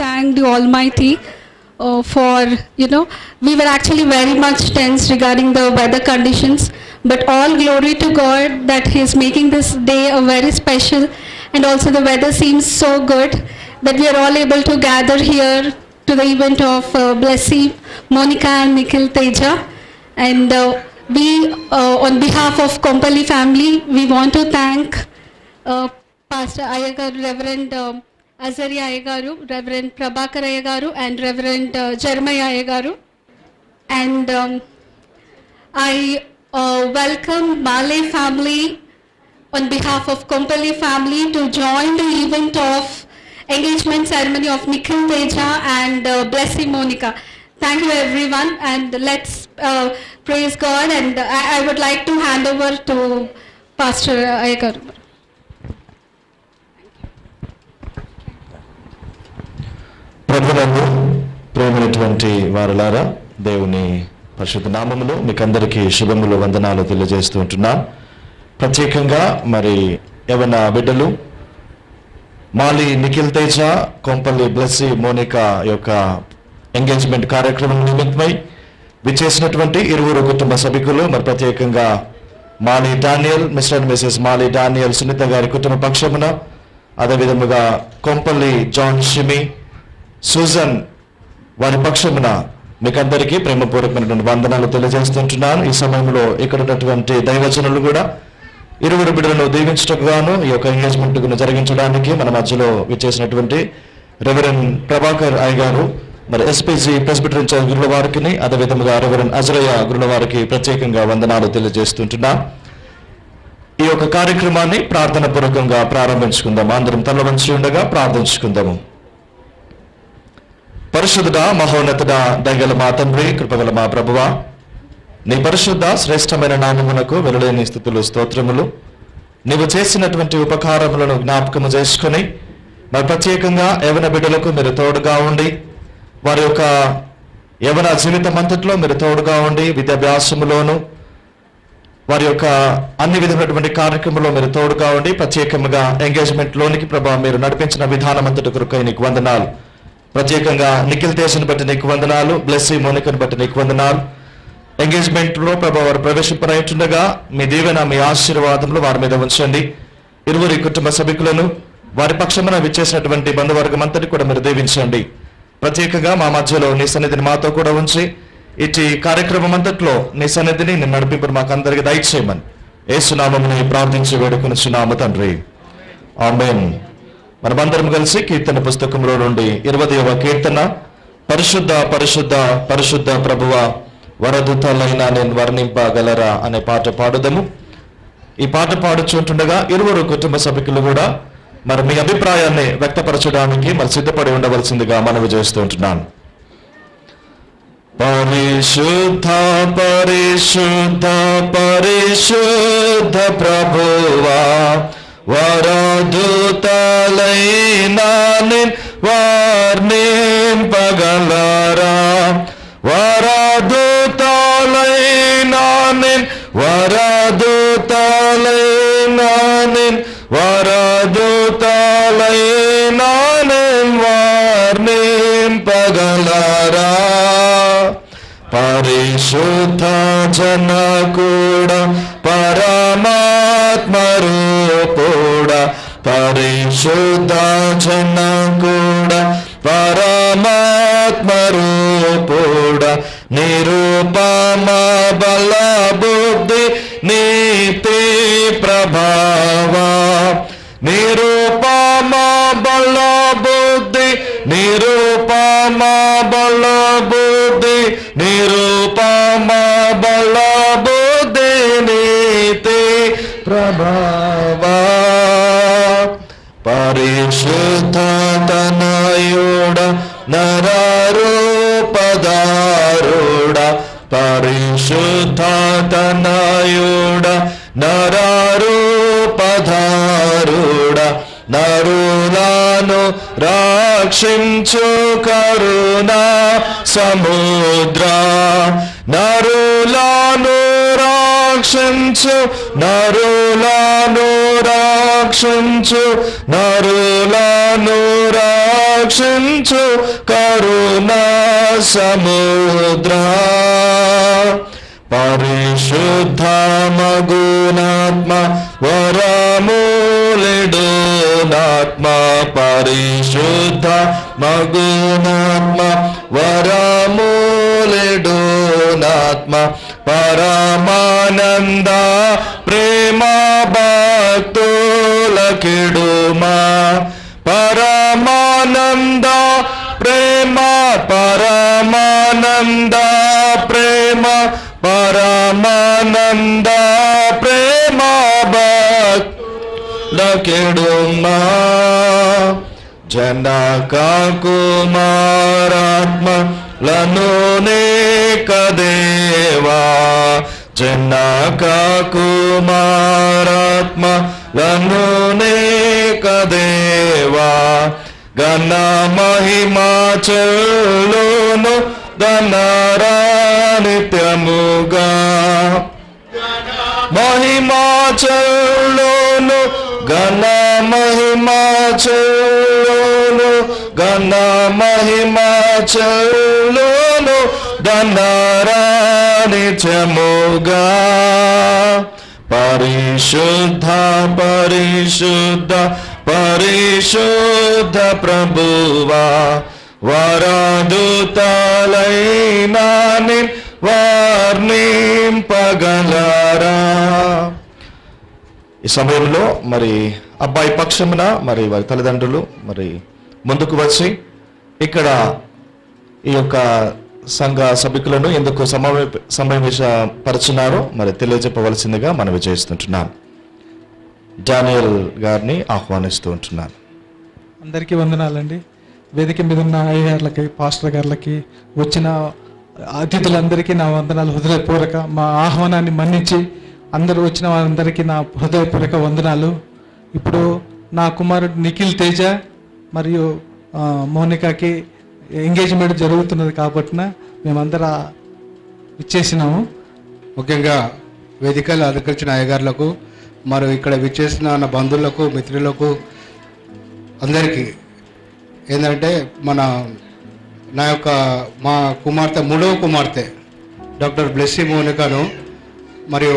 thank the Almighty for, we were actually very much tense regarding the weather conditions, but all glory to God that He is making this day a very special, and also the weather seems so good that we are all able to gather here to the event of Blessy, Monica and Nikhil Teja. And we, on behalf of Kompally family, we want to thank Pastor Ayagaru, Reverend Azari Ayagaru, Reverend Prabhakar Ayagaru, and Reverend Jeremiah Ayagaru. And I welcome Malay family on behalf of Kompally family to join the event of engagement ceremony of Nikhil Teja and Blessy Monica. Thank you everyone, and let's praise God, and I would like to hand over to Pastor Ayagaru. ప్రభువునందు ప్రేమైనటువంటి వారలారా, దేవుని పరిశుద్ధ నామములో మీకందరికీ శుభములు వందనాలు తెలియజేస్తూ ఉంటున్నాం. ప్రత్యేకంగా మరి యవన బిడ్డలు మాలి నిఖిల్ తేజ, కొంపల్లి బ్లెస్సీ మోనికా యొక్క ఎంగేజ్మెంట్ కార్యక్రమం నిమిత్తమై విచ్చేసినటువంటి ఇరువురు కుటుంబ సభ్యులు, మరి ప్రత్యేకంగా Mali Daniel, Mr and Mrs Mali Daniel Sunitha గారి కుటుంబ పక్షమున, అదేవిధముగా కొంపల్లి జాన్ షిమి, సూజన్ వారి పక్షమున మీకందరికీ ప్రేమపూర్వకమైనటువంటి వందనాలు తెలియజేస్తుంటున్నాను. ఈ సమయంలో ఇక్కడ ఉన్నటువంటి దైవజనులు కూడా ఇరువురు బిడ్డలను దీవించటకు గాను ఈ యొక్క ఎంగేజ్మెంట్ జరిగించడానికి మన మధ్యలో విచ్చేసినటువంటి రెవరెండ్ ప్రభాకర్ అయ్య గారు, మరి ఎస్పీజీ ప్రెస్బిటరియన్ చర్చ్ గురుల వారికి, అదేవిధంగా రెవరెండ్ అజరయ్య గురుల వారికి ప్రత్యేకంగా వందనాలు తెలియజేస్తుంటున్నాం. ఈ యొక్క కార్యక్రమాన్ని ప్రార్థన పూర్వకంగా ప్రారంభించుకుందాం. అందరం తల వంచి ఉండగా ప్రార్థించుకుందాము. పరిశుద్ధుడా, మహోన్నతుడా, దయగల మా తండ్రి, కృపగల మా ప్రభువా, నీ పరిశుద్ధ శ్రేష్టమైన నామమునకు వెలులేని స్థుతులు స్తోత్రములు. నీవు చేసినటువంటి ఉపకారములను జ్ఞాపకము చేసుకుని మరి ప్రత్యేకంగా యవన బిడ్డలకు మీరు తోడుగా ఉండి, వారి యొక్క యవన జీవితం అంతట్లో మీరు తోడుగా ఉండి, విద్యాభ్యాసములోను వారి యొక్క అన్ని విధమైనటువంటి కార్యక్రమంలో మీరు తోడుగా ఉండి, ప్రత్యేకంగా ఎంగేజ్మెంట్ లోనికి ప్రభావ మీరు నడిపించిన విధానం అంతటి కొరకై నీకు వందనాలు. ప్రత్యేకంగా నిఖిల్ తేజను బట్టి నీకు వందనాలు, బ్లెస్సీ మోనికను బట్టి నీకు వందనాలు. ఎంగేజ్మెంట్ లో ప్రభావ వారు ప్రవేశింపనైతుండగా మీ దీవెన, మీ ఆశీర్వాదములు వారి మీద ఉంచండి. ఇరువురి కుటుంబ సభ్యులను, వారి పక్షమున విచ్చేసినటువంటి బంధువర్గం అంతటి కూడా మీరు దీవించండి. ప్రత్యేకంగా మా మధ్యలో నీ సన్నిధిని మాతో కూడా ఉంచి ఇటు కార్యక్రమం అంతట్లో నీ సన్నిధిని నేను నడిపింపు మాకు అందరికి దయచేయమని యేసునామముని ప్రార్థించి వేడుకొనుచున్నాము తండ్రి, ఆమేన్. మనమందరం కలిసి కీర్తన పుస్తకంలో నుండి 20వ కీర్తన, పరిశుద్ధ పరిశుద్ధ పరిశుద్ధ ప్రభువ వరదూతలైనా నేను వర్ణింపగలరా అనే పాట పాడుదము. ఈ పాట పాడుచుంటుండగా ఇరువురు కుటుంబ సభ్యులు కూడా మరి మీ అభిప్రాయాన్ని వ్యక్తపరచడానికి మరి సిద్ధపడి ఉండవలసిందిగా మనవి చేస్తూ ఉంటున్నాను. పరిశుద్ధ పరిశుద్ధ పరిశుద్ధ ప్రభువా వరదూతలైనా నేను వర్ణింపగలరా, వరదూతలైనా నేను వరదూతలైనా నేను వరదూతలైనా నేను వర్ణింపగలరా. పరిశుద్ధ జనకుడా పరమాత్మ రూపుడా, పరిశుద్ధ జనకుడా పరమాత్మ రూపుడా, నిరూపమ బల బుద్ధి నీతి ప్రభావ, నిరూపమ బల బుద్ధి, నిరూపమ బల బుద్ధి, నిరూపమ బల బుద్ధి నీతి ప్రభావ. పరిశుద్ధ తనయుడ నరరూపధారుడ, పరిశుద్ధ తనయుడ నరరూపధారుడ, నరులను రక్షించు కరుణా సముద్ర, నరులను రక్షించు, నరులను రక్షించు నరులను రక్షించు కరుణా సముద్ర పరిశుద్ధ మగునాత్మ వరములిడునాత్మ పరిశుద్ధ మగునాత్మ వరములిడునాత్మ పరమానంద ప్రేమ భక్తులకిడుమా పరమానంద ప్రేమ పరమానంద ప్రేమ పరమానంద ప్రేమ భక్తులకిడుమా జనక కుమారాత్మ లనునేక దేవా జనక కుమారాత్మ లనునేక దేవా గణ మహిమాచలును గణరా నిత్యముగా మహిమాచలును గణ మహిమాచలును గణ మహిమాచలును గణరా నిత్యముగా పరిశుద్ధ పరిశుద్ధ పరిశుద్ధ ప్రభువా వరదూతలైన వర్ణింపగలరా. ఈ సమయంలో మరి అబ్బాయి పక్షమున మరి వారి తల్లిదండ్రులు మరి ముందుకు వచ్చి ఇక్కడ ఈ యొక్క సంఘ సభ్యులను ఎందుకు సమావేశపరుచున్నారో మరి తెలియజెప్పవలసిందిగా మనవి చేస్తుంటున్నాం. డానియల్ గారిని ఆహ్వానిస్తూ ఉంటున్నాను. అందరికీ వందనాలండి. వేదిక మీద ఉన్న అయ్యగారులకి, పాస్టర్ గారులకి, వచ్చిన అతిథులందరికీ నా వందనాలు హృదయపూర్వక. మా ఆహ్వానాన్ని మన్నించి అందరూ వచ్చిన వారందరికీ నా హృదయపూర్వక వందనాలు. ఇప్పుడు నా కుమారుడు నిఖిల్ తేజ మరియు మోనికాకి ఎంగేజ్మెంట్ జరుగుతున్నది కాబట్టి మేమందరం విచ్చేసినాము. ముఖ్యంగా వేదికలు అలంకరించిన అయ్యగారులకు మరియు ఇక్కడ విచ్చేసిన నా బంధువులకు, మిత్రులకు అందరికీ ఏంటంటే నా యొక్క మా కుమార్తె, మూడవ కుమార్తె డాక్టర్ బ్లెస్సీ మోనికాను మరియు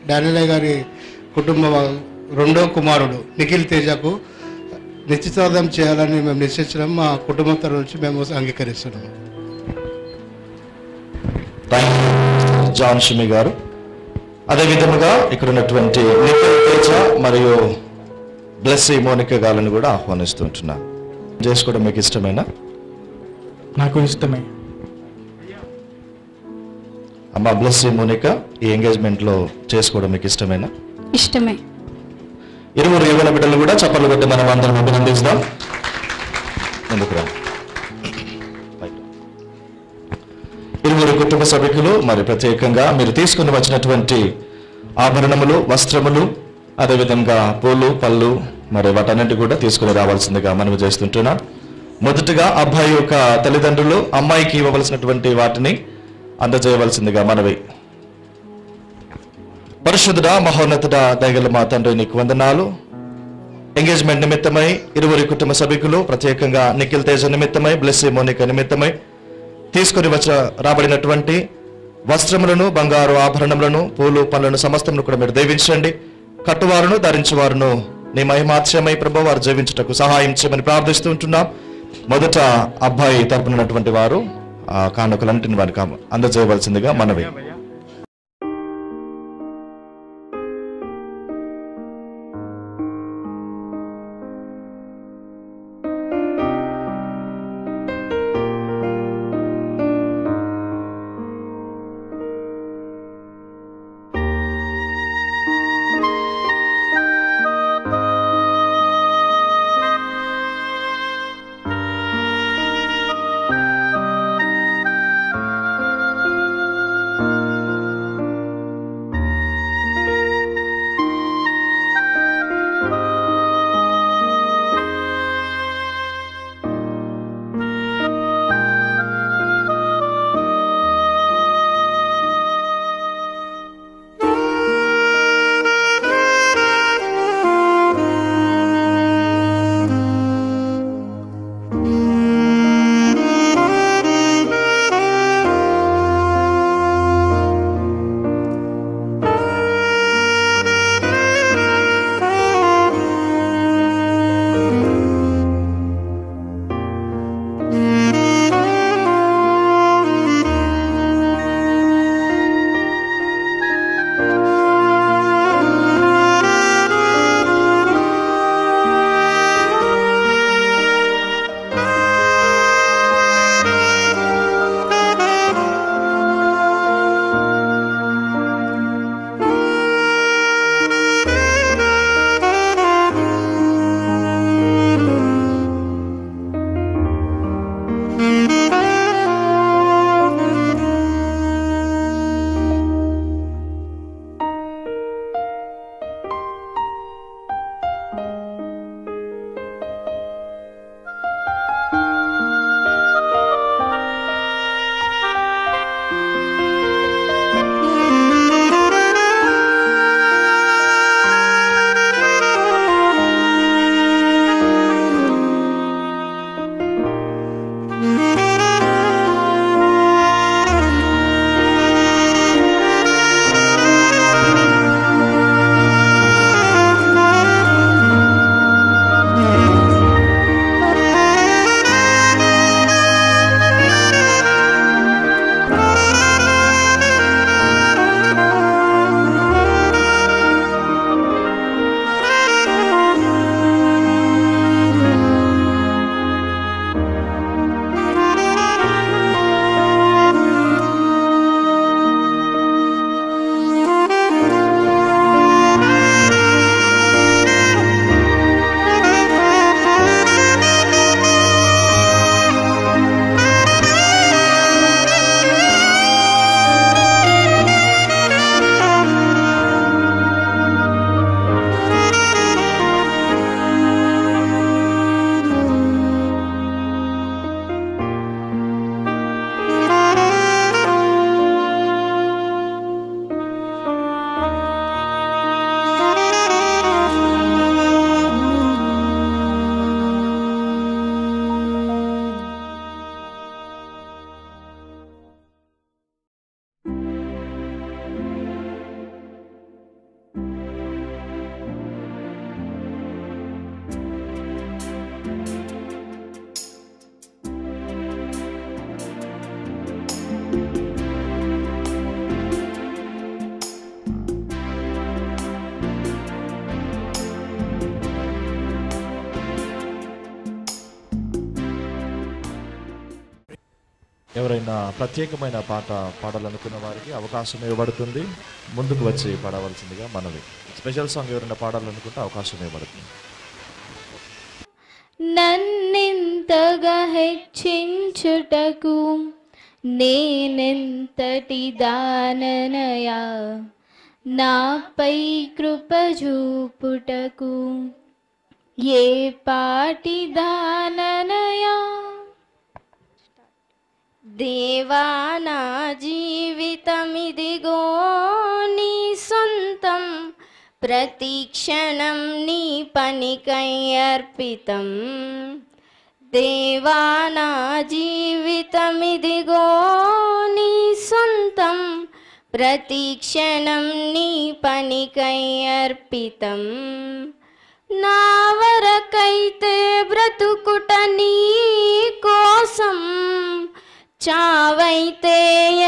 డానియల్ గారి కుటుంబ రెండో కుమారుడు నిఖిల్ తేజకు నిశ్చితార్థం చేయాలని మేము నిశ్చయించడం మా కుటుంబం తరఫు నుంచి మేము అంగీకరిస్తున్నాము. జాన్ షిమి గారు, అదేవిధముగా ఇక్కడ ఉన్నటువంటి నిఖిల్ తేజ మరియు బ్లెస్సీ మోనిక గారిని కూడా ఆహ్వానిస్తుంటున్నా. చేసుకోవడం మీకు ఇష్టమేనా? నాకు ఇష్టమే. అమ్మ బ్లెస్సీ మోనిక, ఈ ఎంగేజ్మెంట్లో చేసుకోవడం మీకు ఇష్టమేనా? ఇష్టమే. ఇరువురు యువన బిడ్డలు కూడా చప్పట్లు కొట్టి మనం అందరం అభినందిస్తాం. ముందుకు రా. ఇరువురు కుటుంబ సభ్యులు మరి ప్రత్యేకంగా మీరు తీసుకుని వచ్చినటువంటి ఆభరణములు, వస్త్రములు, అదేవిధంగా పూలు, పళ్ళు మరి వాటన్నింటి కూడా తీసుకుని రావాల్సిందిగా మనవి చేస్తుంటున్నాం. మొదటగా అబ్బాయి యొక్క తల్లిదండ్రులు అమ్మాయికి ఇవ్వవలసినటువంటి వాటిని అందజేయవలసిందిగా మనవి. పరిశుద్ధుడా, మహోన్నతుడా, దయగల మా తండ్రి నీకు వందనాలు. ఎంగేజ్మెంట్ నిమిత్తమై ఇరువురి కుటుంబ సభ్యులు ప్రత్యేకంగా నిఖిల్ తేజ నిమిత్తమై, బ్లెస్సీ మోనిక నిమిత్తమై తీసుకొని రాబడినటువంటి వస్త్రములను, బంగారు ఆభరణములను, పూలు, పనులను సమస్తమును కూడా మీరు దీవించండి. కట్టువారును ధరించేవారును నీ మహిమాత్స్యమై ప్రభు వారు జీవించుటకు సహాయం చేయమని ప్రార్థిస్తూ ఉంటున్నాం. మొదట అబ్బాయి తరపునటువంటి వారు ఆ కానుకలన్నింటిని వారికి అందజేయవలసిందిగా మనవి. ఎవరైనా ప్రత్యేకమైన పాట పాడాలనుకున్న వారికి అవకాశం ఇవ్వబడుతుంది. ముందుకు వచ్చి పాడవలసిందిగా మనవి. స్పెషల్ సాంగ్ ఎవరైనా పాడాలనుకుంటే అవకాశం ఇవ్వబడుతుంది. నన్నెంతగా హెచ్చించుటకు నేనెంతటి దాననయా, నాపై కృప చూపుటకు ఏ పాటి దాననయా. దేవా నా జీవితమిదిగో నీ సొంతం, ప్రతిక్షణం నీ పనికై అర్పితం. దేవా నా జీవితమిదిగో నీ సొంతం, ప్రతిక్షణం నీ పనికై అర్పితం. నా వరకైతే బ్రతుకుట నీ కోసం, చావైతే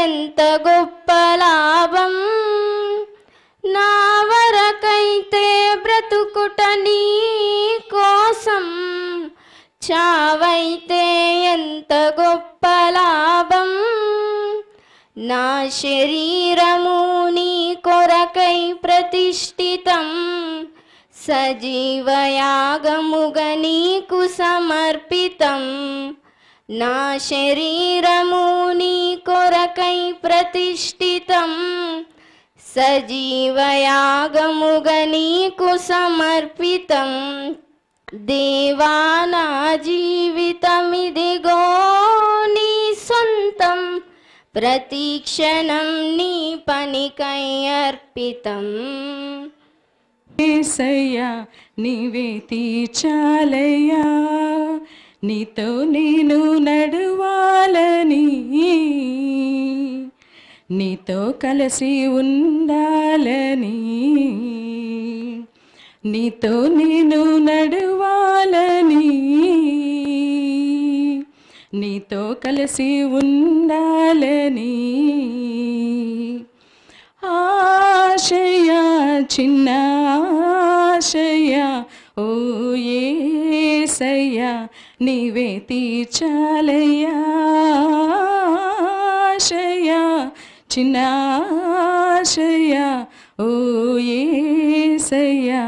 ఎంత గొప్ప లాభం. నా వరకైతే బ్రతుకుట నీ కోసం, చావైతే ఎంత గొప్ప లాభం. నా శరీరము నీ కొరకై ప్రతిష్ఠితం, సజీవయాగముగా నీకు సమర్పితం. నా శరీరము నీ కొరకై ప్రతిష్ఠితం, సజీవయాగముగా నీకు సమర్పితం. దేవా నా జీవితమిదిగో నీ సొంతం, ప్రతిక్షణం నీ పనికై అర్పితం. యేసయ్యా నీవే తీర్చాలయ్యా, నీతో నేను నడవాలని, నీతో కలిసి ఉండాలని, నీతో నేను నడవాలని, నీతో కలిసి ఉండాలని. ఆశయా చిన్న ఆశయా ఓ యేసయ్యా నీవే తీర్చాలయ్యా. ఆశయా చిన్న ఆశయా ఓ యేసయ్యా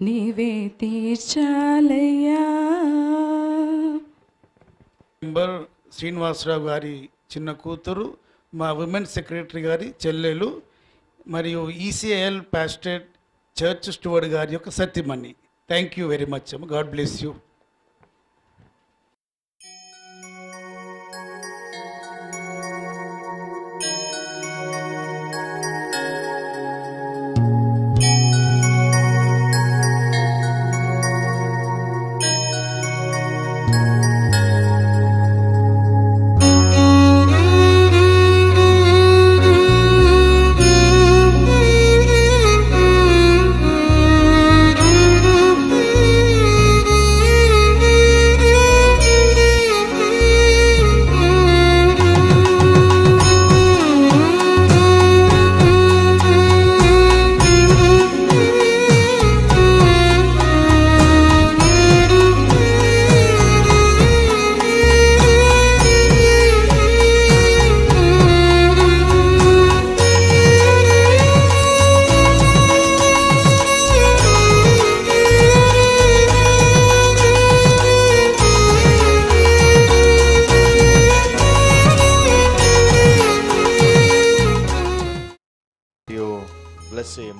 నీవే తీర్చాలయ్యా. नवंबर శ్రీనివాసరావు గారి చిన్న కూతురు, మా ఉమెన్ సెక్రటరీ గారి చెల్లెలు, మరియు ఈసీఐఎల్ పాస్టరేట్ చర్చ్ స్టూవర్డ్ గారి యొక్క Satyamani. Thank you very much అమ్మ. God bless you.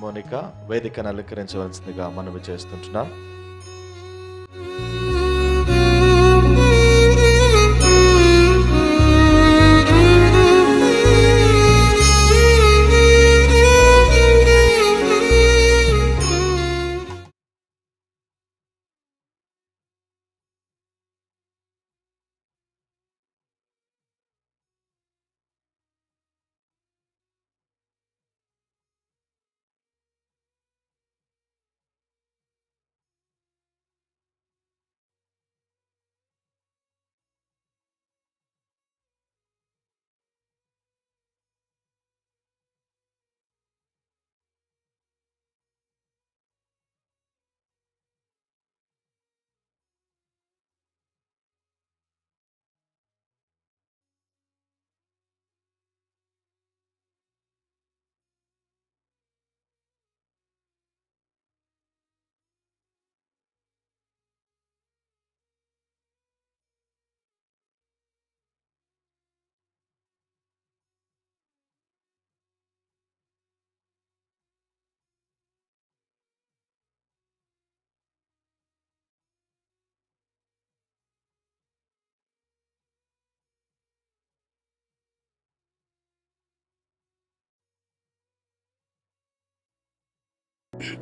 మోనికా వేదికను అలంకరించవలసిందిగా మనవి చేస్తుంటున్నాం.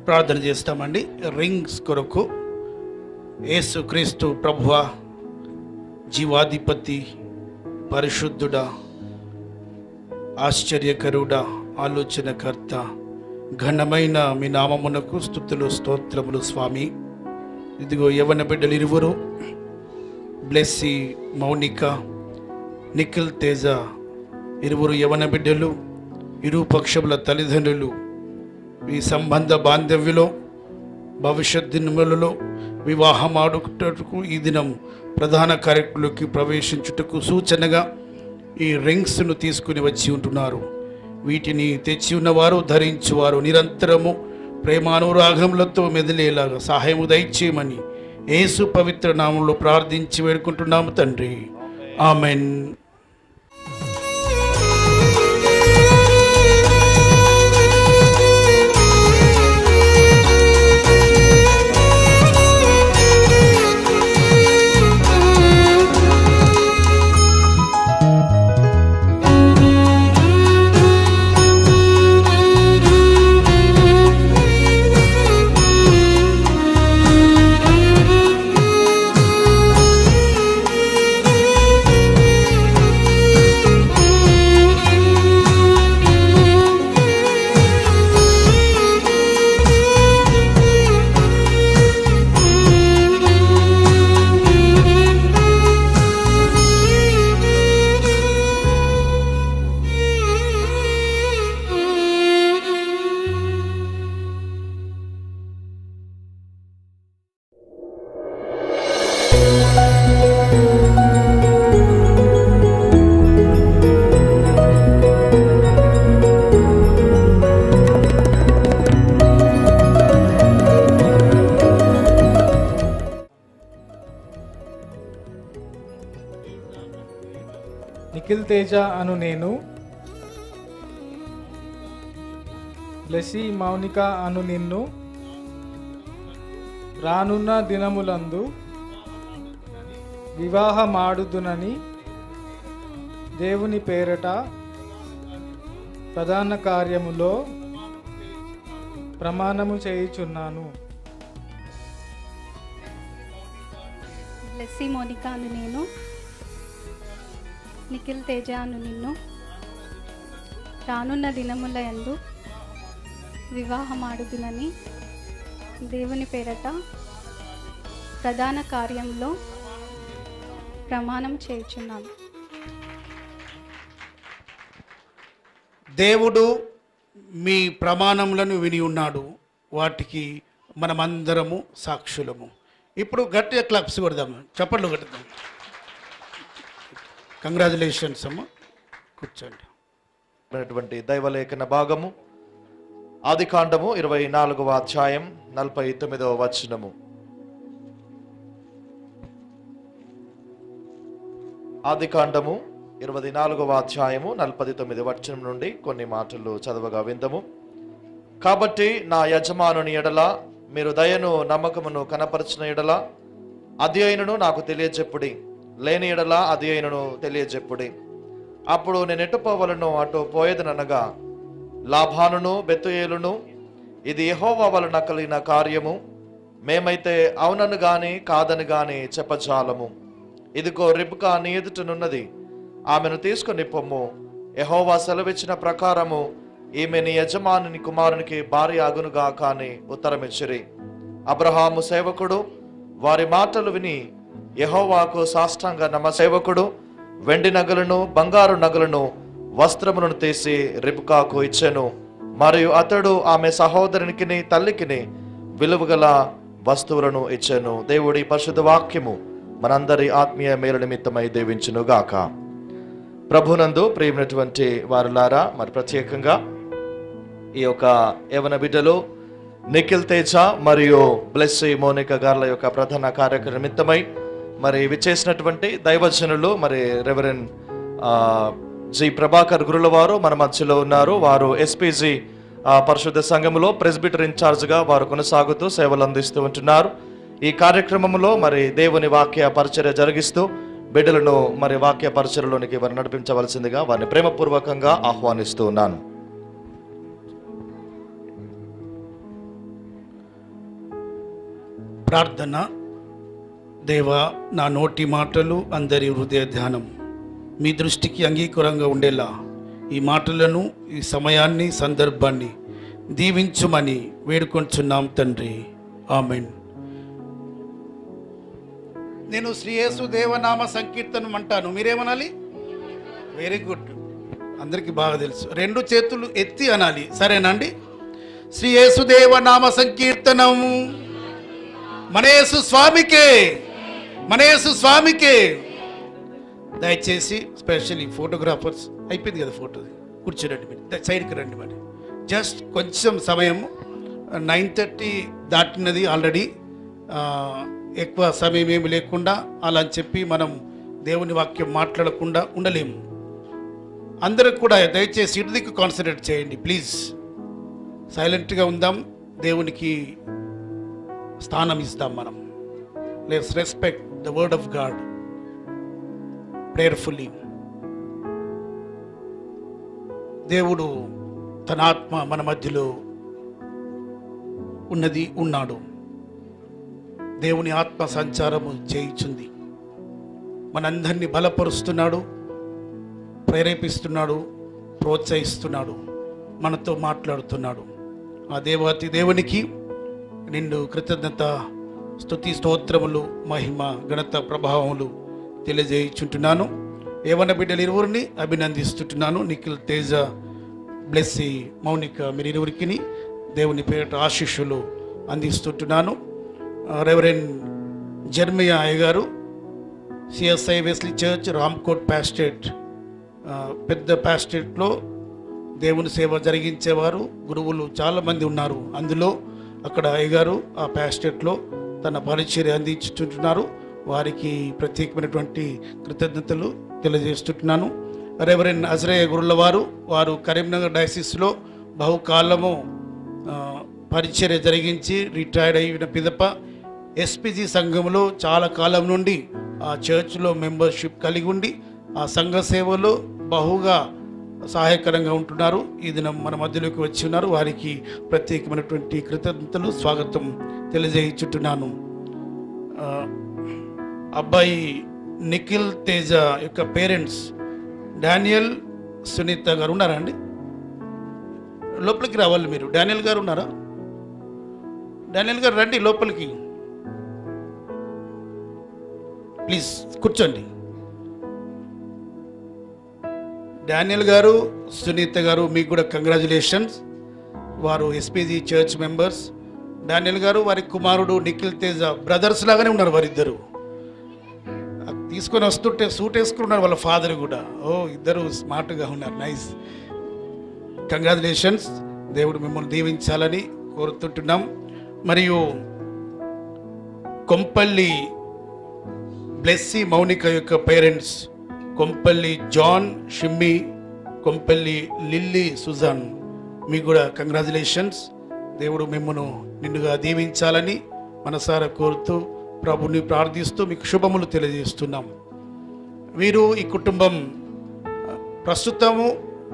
ప్రార్థన చేస్తామండి. రింగ్స్ కొరకు యేసుక్రీస్తు ప్రభువా, జీవాధిపతి, పరిశుద్ధుడా, ఆశ్చర్యకరుడా, ఆలోచనకర్త, ఘనమైన మీ నామమునకు స్తుతులు స్తోత్రములు స్వామి. ఇదిగో యవన బిడ్డలు ఇరువురు, బ్లెస్సీ, మౌనిక, నిఖిల్ తేజ ఇరువురు యవన బిడ్డలు, ఇరు పక్షముల తల్లిదండ్రులు ఈ సంబంధ బాంధవ్యులో భవిష్యత్ దినములలో వివాహం ఆడుటకు ఈ దినం ప్రధాన కార్యక్రమంలోకి ప్రవేశించుటకు సూచనగా ఈ రింగ్స్ను తీసుకుని వచ్చి ఉంటున్నారు. వీటిని తెచ్చి ఉన్నవారు, ధరించువారు నిరంతరము ప్రేమానురాగములతో మెదిలేలాగా సహాయము దయచేయమని యేసు పవిత్ర నామంలో ప్రార్థించి వేడుకుంటున్నాము తండ్రి. ఆమెన్. నిఖిల్ తేజ అను నేను, బ్లెస్సీ మౌనిక అను నిన్ను, రానున్న దినములందు వివాహమాడుదునని దేవుని పేరట ప్రధాన కార్యములో ప్రమాణము చేయుచున్నాను. బ్లెస్సీ మోనికా అను నేను, నిఖిల్ తేజ అను నిన్ను, రానున్న దినముల యందు వివాహమాడుదునని దేవుని పేరట ప్రధాన కార్యంలో ప్రమాణం చేయుచున్నాను. దేవుడు మీ ప్రమాణములను విని ఉన్నాడు, వాటికి మనమందరము సాక్షులము. ఇప్పుడు గట్టిగా క్లాప్స్ కొడదాము, చప్పట్లు కొడదాం. కంగ్రాచులేషన్స్ అమ్మ, కూర్చోండి. దైవలేఖన భాగము ఆదికాండము 24వ అధ్యాయం 49వ వచనము. ఆదికాండము 24వ అధ్యాయము 49వ వచనం నుండి కొన్ని మాటలు చదవగా విందము. కాబట్టి నా యజమానుని ఎడల మీరు దయను నమ్మకమును కనపరిచిన ఎడల అది అయినను నాకు తెలియజెప్పుడి, లేని ఎడల అది అయినను తెలియజెప్పుడి. అప్పుడు నేను ఎటు పోవలను అటు పోయేదనగా లాభానును బెతుయేలును ఇది యెహోవా వలన కలిగిన కార్యము, మేమైతే అవునను గాని కాదని గాని చెప్పజాలము. ఇదిగో రిబ్కా నీ ఎదుటనున్నది, ఆమెను తీసుకుని పొమ్ము. యెహోవా సెలవిచ్చిన ప్రకారము ఈమె నీ యజమానుని కుమారునికి భార్య అగునుగా కాని ఉత్తరమిచ్చిరి. అబ్రహాము సేవకుడు వారి మాటలు విని యెహోవాకు సాష్టాంగ సేవకుడు వెండి నగలను బంగారు నగలను వస్త్రములను తీసి రిబ్కాకు ఇచ్చెను. మరియు అతడు ఆమె సహోదరునికి తల్లికిని విలువగల వస్తువులను ఇచ్చెను. దేవుడి పరిశుద్ధ వాక్యము మనందరి ఆత్మీయ మేలు నిమిత్తమై దీవించునుగాక. ప్రభునందు ప్రియమైనటువంటి వారులారా, మరి ప్రత్యేకంగా ఈ యొక్క యవన బిడ్డలు నిఖిల్ తేజ మరియు బ్లెస్సీ మోనిక గార్ల యొక్క ప్రధాన కార్యక్రమ నిమిత్తమై మరి విచ్చేసినటువంటి దైవజనులు మరి రెవరెండ్ జి ప్రభాకర్ గురుల వారు మన మధ్యలో ఉన్నారు. వారు ఎస్పీజీ పరిశుద్ధ సంఘములో ప్రెస్బిటర్ ఇన్ఛార్జ్గా వారు కొనసాగుతూ సేవలు అందిస్తూ ఉంటున్నారు. ఈ కార్యక్రమంలో మరి దేవుని వాక్య పరిచర్య జరిగిస్తూ బిడ్డలను మరి వాక్య పరిచర్యలోనికి వారు నడిపించవలసిందిగా వారిని ప్రేమపూర్వకంగా ఆహ్వానిస్తూ ఉన్నాను. ప్రార్థన. దేవా, నా నోటి మాటలు అందరి హృదయ ధ్యానం మీ దృష్టికి అంగీకారంగా ఉండేలా ఈ మాటలను, ఈ సమయాన్ని, సందర్భాన్ని దీవించుమని వేడుకొంచున్నాం తండ్రి. ఆమెన్. నేను శ్రీ యేసు దేవనామ సంకీర్తనం అంటాను, మీరేమనాలి? వెరీ గుడ్, అందరికీ బాగా తెలుసు. రెండు చేతులు ఎత్తి అనాలి, సరేనండి? శ్రీ యేసు దేవనామ సంకీర్తనము మన యేసు స్వామికే, మన యేసు స్వామికే. దయచేసి స్పెషల్లీ ఫోటోగ్రాఫర్స్, అయిపోయింది కదా ఫోటో, కూర్చోరండి, మీరు సైడ్కి రండి. మరి జస్ట్ కొంచెం సమయం, 9:30 దాటినది ఆల్రెడీ. ఎక్కువ సమయం ఏమి లేకుండా అలా అని చెప్పి మనం దేవుని వాక్యం మాట్లాడకుండా ఉండలేము. అందరూ కూడా దయచేసి ఇటు దిక్కు కాన్సన్ట్రేట్ చేయండి ప్లీజ్. సైలెంట్గా ఉందాం, దేవునికి స్థానం ఇస్తాం మనం. Let's respect the word of God prayerfully. దేవుడు తన ఆత్మ మన మధ్యలో ఉన్నాడు. దేవుని ఆత్మ సంచారము చేయుచుంది, మనందరినీ బలపరుస్తున్నాడు, ప్రేరేపిస్తున్నాడు, ప్రోత్సహిస్తున్నాడు, మనతో మాట్లాడుతున్నాడు. ఆ దేవాతి దేవునికి నిండు కృతజ్ఞత, స్తుతి, స్తోత్రములు, మహిమ, ఘనత, ప్రభావములు తెలియజేయుచుంటున్నాను. యవన బిడ్డలు ఇరువురిని అభినందిస్తుంటున్నాను. నిఖిల్ తేజ, బ్లెస్సీ మౌనిక, మీరు ఇరువురికి దేవుని పేరిట ఆశీస్సులు అందిస్తుంటున్నాను. రెవరెండ్ జర్మియా అయ్యగారు, సిఎస్ఐ వెస్లీ చర్చ్, రామ్కోట్ ప్యాస్టేట్, పెద్ద ప్యాస్టేట్లో దేవుని సేవ జరిగించేవారు, గురువులు చాలామంది ఉన్నారు. అందులో అక్కడ అయ్యగారు ఆ ప్యాస్టేట్లో తన పరిచర్య అందించుతుంటున్నారు. వారికి ప్రత్యేకమైనటువంటి కృతజ్ఞతలు తెలియజేస్తుంటున్నాను. రెవరెండ్ అజరయ్య గురుల వారు కరీంనగర్ డయాసిస్లో బహుకాలము పరిచర్య జరిగించి రిటైర్డ్ అయిన పిదప ఎస్పీజీ సంఘంలో చాలా కాలం నుండి ఆ చర్చ్లో మెంబర్షిప్ కలిగి ఉండి ఆ సంఘ సేవలో బహుగా సహాయకరంగా ఉంటున్నారు. ఈ దినం మన మధ్యలోకి వచ్చి ఉన్నారు. వారికి ప్రత్యేకమైనటువంటి కృతజ్ఞతలు, స్వాగతం తెలియజేయుచుంటున్నాను. అబ్బాయి నిఖిల్ తేజ యొక్క పేరెంట్స్ డానియల్ సునీత గారు ఉన్నారా అండి? లోపలికి రావాలి మీరు. డానియల్ గారు ఉన్నారా? డానియల్ గారు రండి లోపలికి, ప్లీజ్ కూర్చోండి. డానియల్ గారు, సునీత గారు, మీకు కూడా కంగ్రాచులేషన్స్. వారు ఎస్పీజీ చర్చ్ మెంబర్స్. డానియల్ గారు వారి కుమారుడు నిఖిల్ తేజ బ్రదర్స్ లాగానే ఉన్నారు వారిద్దరు. తీసుకొని వస్తుంటే సూట్ వేసుకున్నారు వాళ్ళ ఫాదర్ కూడా. ఓ, ఇద్దరు స్మార్ట్గా ఉన్నారు. Nice, congratulations. దేవుడు మిమ్మల్ని దీవించాలని కోరుతుంటున్నాం. మరియు కొంపల్లి బ్లెస్సీ మౌనిక యొక్క parents Kompalli John Shimmi, Kompalli Lilly Susan, మీకు కూడా కంగ్రాచులేషన్స్. దేవుడు మిమ్మల్ని నిండుగా దీవించాలని మనసారా కోరుతూ ప్రభుని ప్రార్థిస్తూ మీకు శుభములు తెలియజేస్తున్నాం. వీరు ఈ కుటుంబం ప్రస్తుతము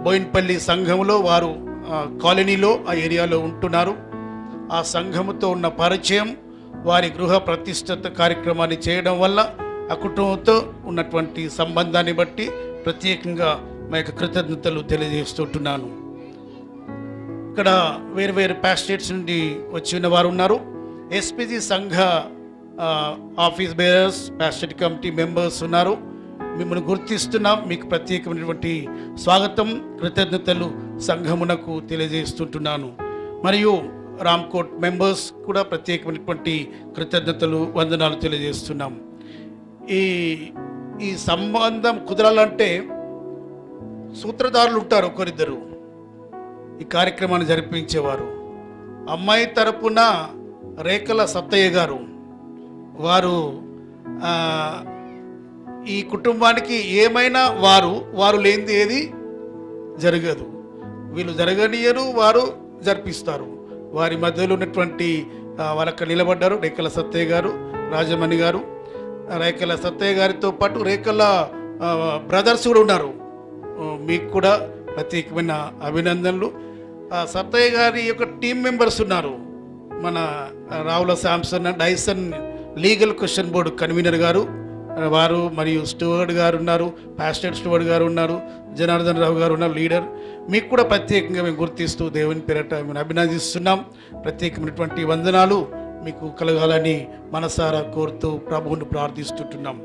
బోయిన్పల్లి సంఘంలో వారు కాలనీలో ఆ ఏరియాలో ఉంటున్నారు. ఆ సంఘముతో ఉన్న పరిచయం, వారి గృహ ప్రతిష్ఠిత కార్యక్రమాన్ని చేయడం వల్ల ఆ కుటుంబంతో ఉన్నటువంటి సంబంధాన్ని బట్టి ప్రత్యేకంగా మా యొక్క కృతజ్ఞతలు తెలియజేస్తుంటున్నాను. ఇక్కడ వేరు వేరు ప్యాస్టేట్స్ నుండి వచ్చిన వారు ఉన్నారు. ఎస్పీజీ సంఘ ఆఫీస్ బేరర్స్, ప్యాస్టేట్ కమిటీ మెంబర్స్ ఉన్నారు. మిమ్మల్ని గుర్తిస్తున్నాం. మీకు ప్రత్యేకమైనటువంటి స్వాగతం, కృతజ్ఞతలు సంఘమునకు తెలియజేస్తుంటున్నాను. మరియు రామ్కోట్ మెంబర్స్ కూడా ప్రత్యేకమైనటువంటి కృతజ్ఞతలు, వందనాలు తెలియజేస్తున్నాం. ఈ సంబంధం కుదరాలంటే సూత్రధారులు ఉంటారు ఒకరిద్దరు ఈ కార్యక్రమాన్ని జరిపించేవారు. అమ్మాయి తరపున రేఖల సత్తయ్య గారు, వారు ఈ కుటుంబానికి ఏమైనా వారు లేనిది ఏది జరగదు. వీళ్ళు జరగనియరు, వారు జరిపిస్తారు. వారి మధ్యలో ఉన్నటువంటి వాళ్ళక్కడ నిలబడ్డారు రేఖల సత్తయ్య గారు, రాజమణి గారు. రేఖల సత్తయ్య గారితో పాటు రేఖల బ్రదర్స్ కూడా ఉన్నారు. మీకు కూడా ప్రత్యేకమైన అభినందనలు. సత్తయ్య గారి యొక్క టీం మెంబర్స్ ఉన్నారు. మన Ravula Samson Dyson legal question board convener గారు వారు, మరియు స్టూవర్డ్ గారు ఉన్నారు, ప్యాస్టర్ స్టూవర్డ్ గారు ఉన్నారు, జనార్దన్ రావు గారు ఉన్నారు లీడర్. మీకు కూడా ప్రత్యేకంగా మేము గుర్తిస్తూ దేవుని పేరట మేము అభినందిస్తున్నాం. ప్రత్యేకమైనటువంటి వందనాలు మీకు కలగాలని మనసారా కోరుతూ ప్రభువుని ప్రార్థిస్తుంటున్నాం.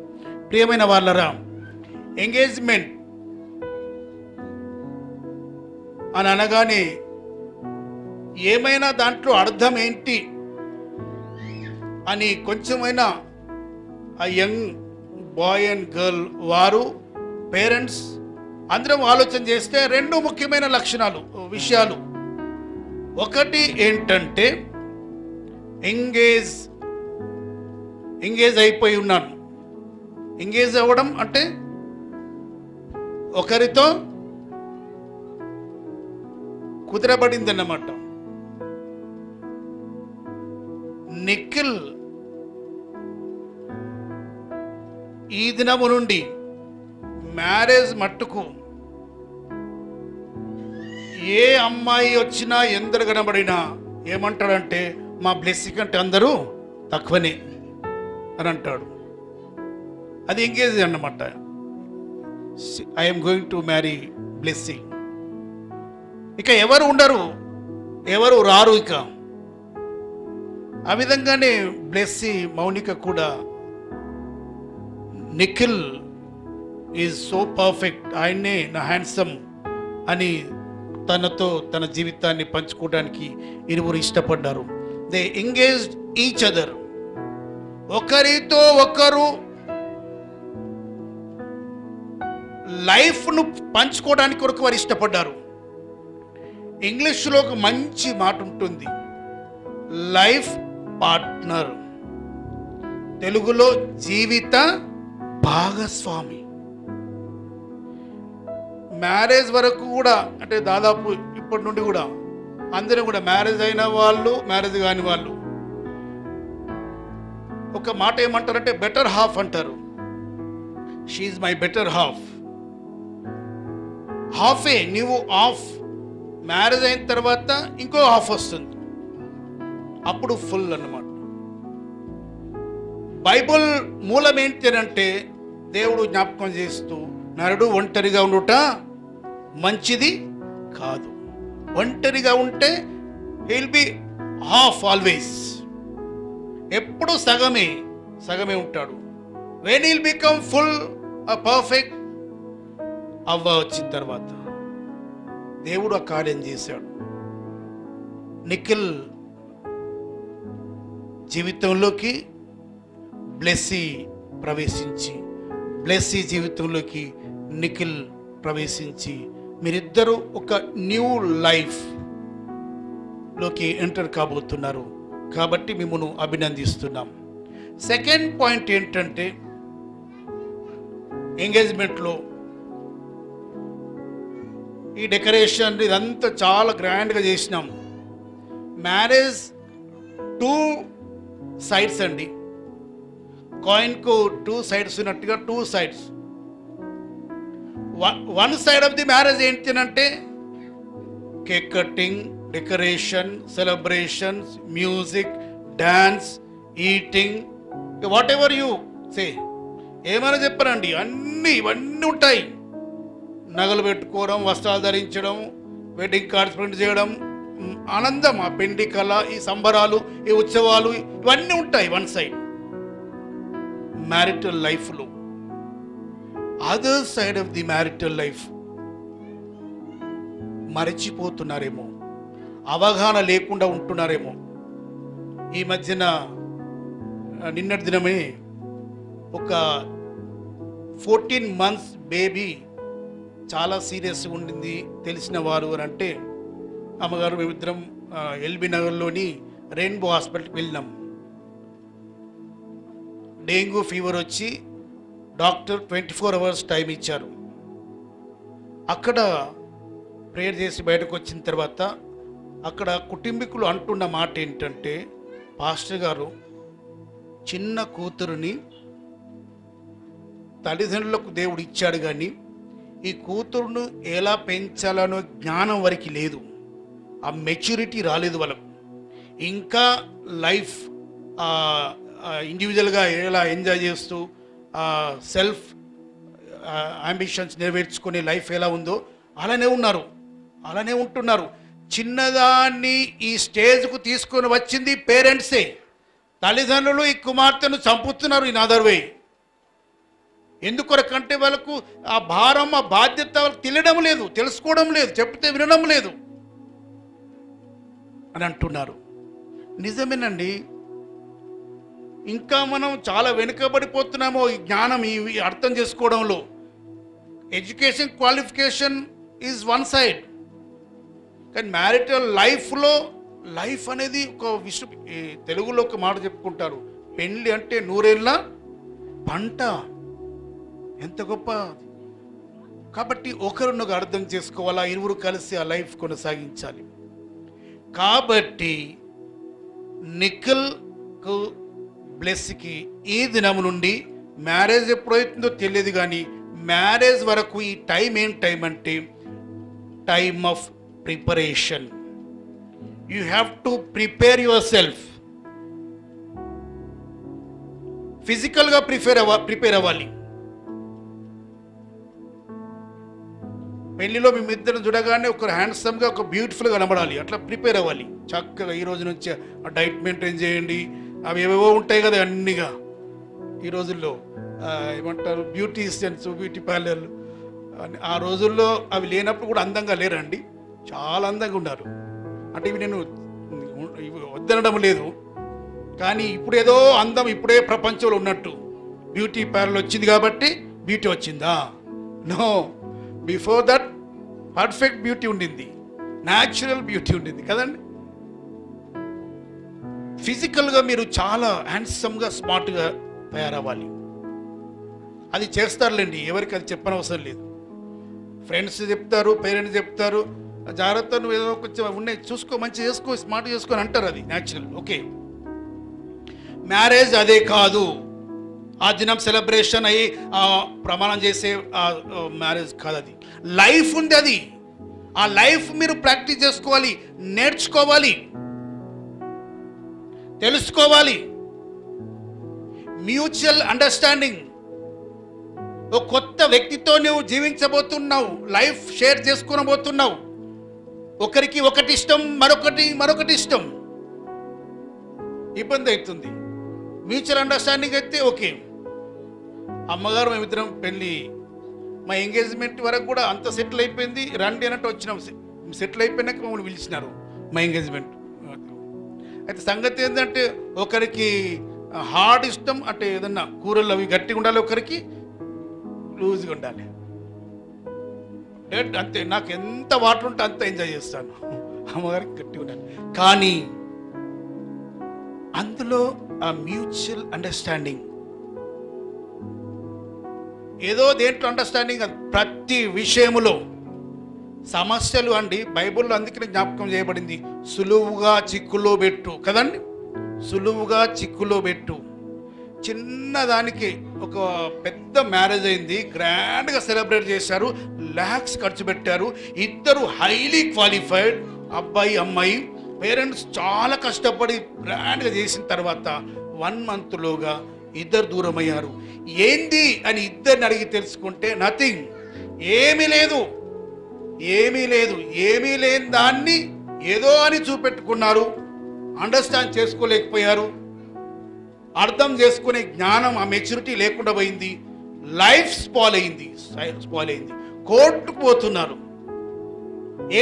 ప్రియమైన వాళ్ళరా, ఎంగేజ్మెంట్ అని అనగానే ఏమైనా దాంట్లో అర్థం ఏంటి అని కొంచెమైనా ఆ యంగ్ బాయ్ అండ్ గర్ల్ వారు పేరెంట్స్ అందరం ఆలోచన చేస్తే రెండు ముఖ్యమైన విషయాలు. ఒకటి ఏంటంటే ఎంగేజ్ అయిపోయి ఉన్నాను. ఎంగేజ్ అవ్వడం అంటే ఒకరితో కుదిరబడింది అన్నమాట. నిఖిల్ ఈ దినము నుండి మ్యారేజ్ మట్టుకు ఏ అమ్మాయి వచ్చినా ఎందరు కనబడినా ఏమంటాడంటే మా బ్లెస్సింగ్ అంటే అందరూ తక్కువనే అని అంటాడు. అది ఎంగేజ్ అన్నమాట. I'm going to marry blessing. ఇక ఎవరు ఉండరు, ఎవరు రారు. ఇక ఆ విధంగానే బ్లెస్సీ మౌనిక కూడా నిఖిల్ ఈజ్ సో పర్ఫెక్ట్, ఆయన్నే నా హ్యాండ్సమ్ అని తనతో తన జీవితాన్ని పంచుకోవడానికి ఇరువురు ఇష్టపడ్డారు. They engaged each other. ఒకరితో ఒకరు లైఫ్ను పంచుకోవడానికి కొరకు వారు ఇష్టపడ్డారు. ఇంగ్లీష్లో ఒక మంచి మాట ఉంటుంది, లైఫ్ పార్ట్నర్. తెలుగులో జీవిత భాగస్వామి. మ్యారేజ్ వరకు కూడా, అంటే దాదాపు ఇప్పటి నుండి కూడా అందరూ కూడా మ్యారేజ్ అయిన వాళ్ళు, మ్యారేజ్ కాని వాళ్ళు ఒక మాట ఏమంటారంటే బెటర్ హాఫ్ అంటారు. She my better half. హాఫే నువ్వు హాఫ్, మ్యారేజ్ అయిన తర్వాత ఇంకో హాఫ్ వస్తుంది, అప్పుడు ఫుల్ అన్నమాట. బైబుల్ మూలం ఏంటంటే దేవుడు జ్ఞాపకం చేస్తూ, నరుడు ఒంటరిగా ఉండుట మంచిది కాదు. ఒంటరిగా ఉంటే he will be half always, ఎప్పుడు సగమే ఉంటాడు. When will become full perfect అవ్వ వచ్చిన తర్వాత దేవుడు ఆ కార్యం చేశాడు. నిఖిల్ జీవితంలోకి బ్లెస్సీ ప్రవేశించి, బ్లెస్సీ జీవితంలోకి నిఖిల్ ప్రవేశించి, మీరిద్దరూ ఒక న్యూ లైఫ్లోకి ఎంటర్ కాబోతున్నారు. కాబట్టి మిమ్మల్ని అభినందిస్తున్నాం. సెకండ్ పాయింట్ ఏంటంటే, ఎంగేజ్మెంట్లో ఈ డెకరేషన్ ఇదంతా చాలా గ్రాండ్గా చేసినాం. మ్యారేజ్ 2 సైడ్స్ అండి, కాయిన్కు 2 సైడ్స్ ఉన్నట్టుగా 2 sides. One side of the marriage ఏంటంటే cake cutting, decoration, celebrations, music, dance, eating, whatever you say, ఏమైనా చెప్పరండి, ఇవన్నీ ఉంటాయి. నగలు పెట్టుకోవడం, వస్త్రాలు ధరించడం, వెడ్డింగ్ కార్డ్స్ ప్రింట్ చేయడం, ఆనందం, ఆ పెండి కళ, ఈ సంబరాలు, ఈ ఉత్సవాలు, ఇవన్నీ ఉంటాయి వన్ సైడ్. మ్యారిటల్ లైఫ్లో other side of the marital life మరచిపోతున్నారేమో, అవగాహన లేకుండా ఉంటున్నారేమో. ఈ మధ్యన నిన్నటి దినమే ఒక 14 months బేబీ చాలా సీరియస్గా ఉండింది. తెలిసిన వారు అని అంటే అమ్మగారు మేమిద్దరం ఎల్బీ నగర్లోని రెయిన్బో హాస్పిటల్కి వెళ్ళినాం. డెంగ్యూ ఫీవర్ వచ్చి డాక్టర్ 24 hours టైం ఇచ్చారు. అక్కడ ప్రేయర్ చేసి బయటకు వచ్చిన తర్వాత అక్కడ కుటుంబీకులు అంటున్న మాట ఏంటంటే, పాస్టర్ గారు చిన్న కూతురుని తల్లిదండ్రులకు దేవుడు ఇచ్చాడు, కానీ ఈ కూతురును ఎలా పెంచాలనో జ్ఞానం వరకు లేదు, ఆ మెచ్యూరిటీ రాలేదు వాళ్ళకు. ఇంకా లైఫ్ ఇండివిజువల్గా ఎలా ఎంజాయ్ చేస్తూ సెల్ఫ్ అంబిషన్స్ నెరవేర్చుకునే లైఫ్ ఎలా ఉందో అలానే ఉంటున్నారు. చిన్నదాన్ని ఈ స్టేజ్కు తీసుకొని వచ్చింది పేరెంట్సే. తల్లిదండ్రులు ఈ కుమార్తెను చంపుతున్నారు ఇన్ అదర్ వే. ఎందుకొరకంటే వాళ్ళకు ఆ భారం, ఆ బాధ్యత వాళ్ళకి తెలియడం లేదు, తెలుసుకోవడం లేదు, చెప్తే వినడం లేదు అని అంటున్నారు. నిజమేనండి, ఇంకా మనం చాలా వెనుకబడిపోతున్నామో ఈ జ్ఞానం, ఈ అర్థం చేసుకోవడంలో. Education qualification is one side, కానీ మ్యారిటల్ లైఫ్లో లైఫ్ అనేది ఒక తెలుగులో ఒక మాట చెప్పుకుంటారు, పెళ్ళి అంటే 100 ఏళ్ళ పంట. ఎంత గొప్ప! కాబట్టి ఒకరినొక అర్థం చేసుకోవాలా, ఇరువురు కలిసి ఆ లైఫ్ కొనసాగించాలి. కాబట్టి నిఖిల్కు బ్లెస్కి ఈ దినం నుండి మ్యారేజ్ ఎప్పుడవుతుందో తెలియదు, కానీ మ్యారేజ్ వరకు ఈ టైం ఏం టైం అంటే time of preparation. You have to prepare your self. ఫిజికల్గా ప్రిపేర్ అవ్వాలి. పెళ్లిలో మేమిద్దరం చూడగానే ఒక హ్యాండ్సమ్గా, ఒక బ్యూటిఫుల్గా కనబడాలి, అట్లా ప్రిపేర్ అవ్వాలి. చక్కగా ఈ రోజు నుంచి ఆ డైట్ మెయింటైన్ చేయండి, అవి ఏవేవో ఉంటాయి కదా అన్నీగా. ఈ రోజుల్లో ఏమంటారు బ్యూటీషియన్స్, బ్యూటీ పార్లర్లు. ఆ రోజుల్లో అవి లేనప్పుడు కూడా అందంగా లేరండి, చాలా అందంగా ఉన్నారు. అంటే ఇవి నేను వద్దనడం లేదు, కానీ ఇప్పుడు ఏదో అందం ఇప్పుడే ప్రపంచంలో ఉన్నట్టు బ్యూటీ పార్లర్ వచ్చింది కాబట్టి బ్యూటీ వచ్చిందా? No, before that perfect beauty ఉండింది, న్యాచురల్ బ్యూటీ ఉండింది కదండి. ఫిజికల్గా మీరు చాలా హ్యాండ్సమ్గా, స్మార్ట్గా తయారవ్వాలి. అది చేస్తారులేండి, ఎవరికి అది చెప్పనవసరం లేదు. ఫ్రెండ్స్ చెప్తారు, పేరెంట్స్ చెప్తారు, జాగ్రత్త నువ్వు ఏదో కొంచెం ఉన్నాయి చూసుకో, మంచి చేసుకో, స్మార్ట్ చేసుకో అని అంటారు. అది న్యాచురల్. ఓకే, మ్యారేజ్ అదే కాదు. ఆ దినం సెలబ్రేషన్ అయ్యి ప్రమాణం చేసే మ్యారేజ్ కాదు. అది లైఫ్ ఉంది. అది ఆ లైఫ్ మీరు ప్రాక్టీస్ చేసుకోవాలి, నేర్చుకోవాలి, తెలుసుకోవాలి. Mutual understanding. ఒక కొత్త వ్యక్తితో నువ్వు జీవించబోతున్నావు, లైఫ్ షేర్ చేసుకోబోతున్నావు. ఒకరికి ఒకటి ఇష్టం, మరొకటి ఇష్టం, ఇబ్బంది అవుతుంది. మ్యూచువల్ అండర్స్టాండింగ్ అయితే ఓకే. అమ్మగారు మేమిద్దరం పెళ్ళి, మా ఎంగేజ్మెంట్ వరకు కూడా అంత సెటిల్ అయిపోయింది. రండి అన్నట్టు వచ్చినాం. సెటిల్ అయిపోయినాక మమ్మల్ని పిలిచినారు మా ఎంగేజ్మెంట్. అయితే సంగతి ఏంటంటే ఒకరికి హార్డ్ ఇష్టం, అంటే ఏదన్నా కూరలు అవి గట్టిగా ఉండాలి, ఒకరికి లూజ్గా ఉండాలి. డెడ్ అంతే. నాకు ఎంత వాటర్ ఉంటే అంత ఎంజాయ్ చేస్తాను, అమ్మగారికి గట్టిగా ఉండాలి. కానీ అందులో ఆ మ్యూచువల్ అండర్స్టాండింగ్, ఏదో దేంట్లో అండర్స్టాండింగ్, ప్రతి విషయములో. సమస్యలు అండి బైబిల్లో అందుకనే జ్ఞాపకం చేయబడింది, సులువుగా చిక్కులో పెట్టు కదండి. సులువుగా చిక్కులో పెట్టు. చిన్నదానికి ఒక పెద్ద మ్యారేజ్ అయింది, గ్రాండ్గా సెలబ్రేట్ చేశారు, లాక్స్ ఖర్చు పెట్టారు. ఇద్దరు హైలీ క్వాలిఫైడ్, అబ్బాయి అమ్మాయి. పేరెంట్స్ చాలా కష్టపడి గ్రాండ్గా చేసిన తర్వాత 1 monthలోగా ఇద్దరు దూరం అయ్యారు. ఏంది అని ఇద్దరిని అడిగి తెలుసుకుంటే నథింగ్, ఏమీ లేదు. ఏమీ లేని దాన్ని ఏదో అని చూపెట్టుకున్నారు. అండర్స్టాండ్ చేసుకోలేకపోయారు. అర్థం చేసుకునే జ్ఞానం, ఆ మెచ్యూరిటీ లేకుండా పోయింది. లైఫ్ స్పాయిల్ అయింది. కోర్టుకు పోతున్నారు.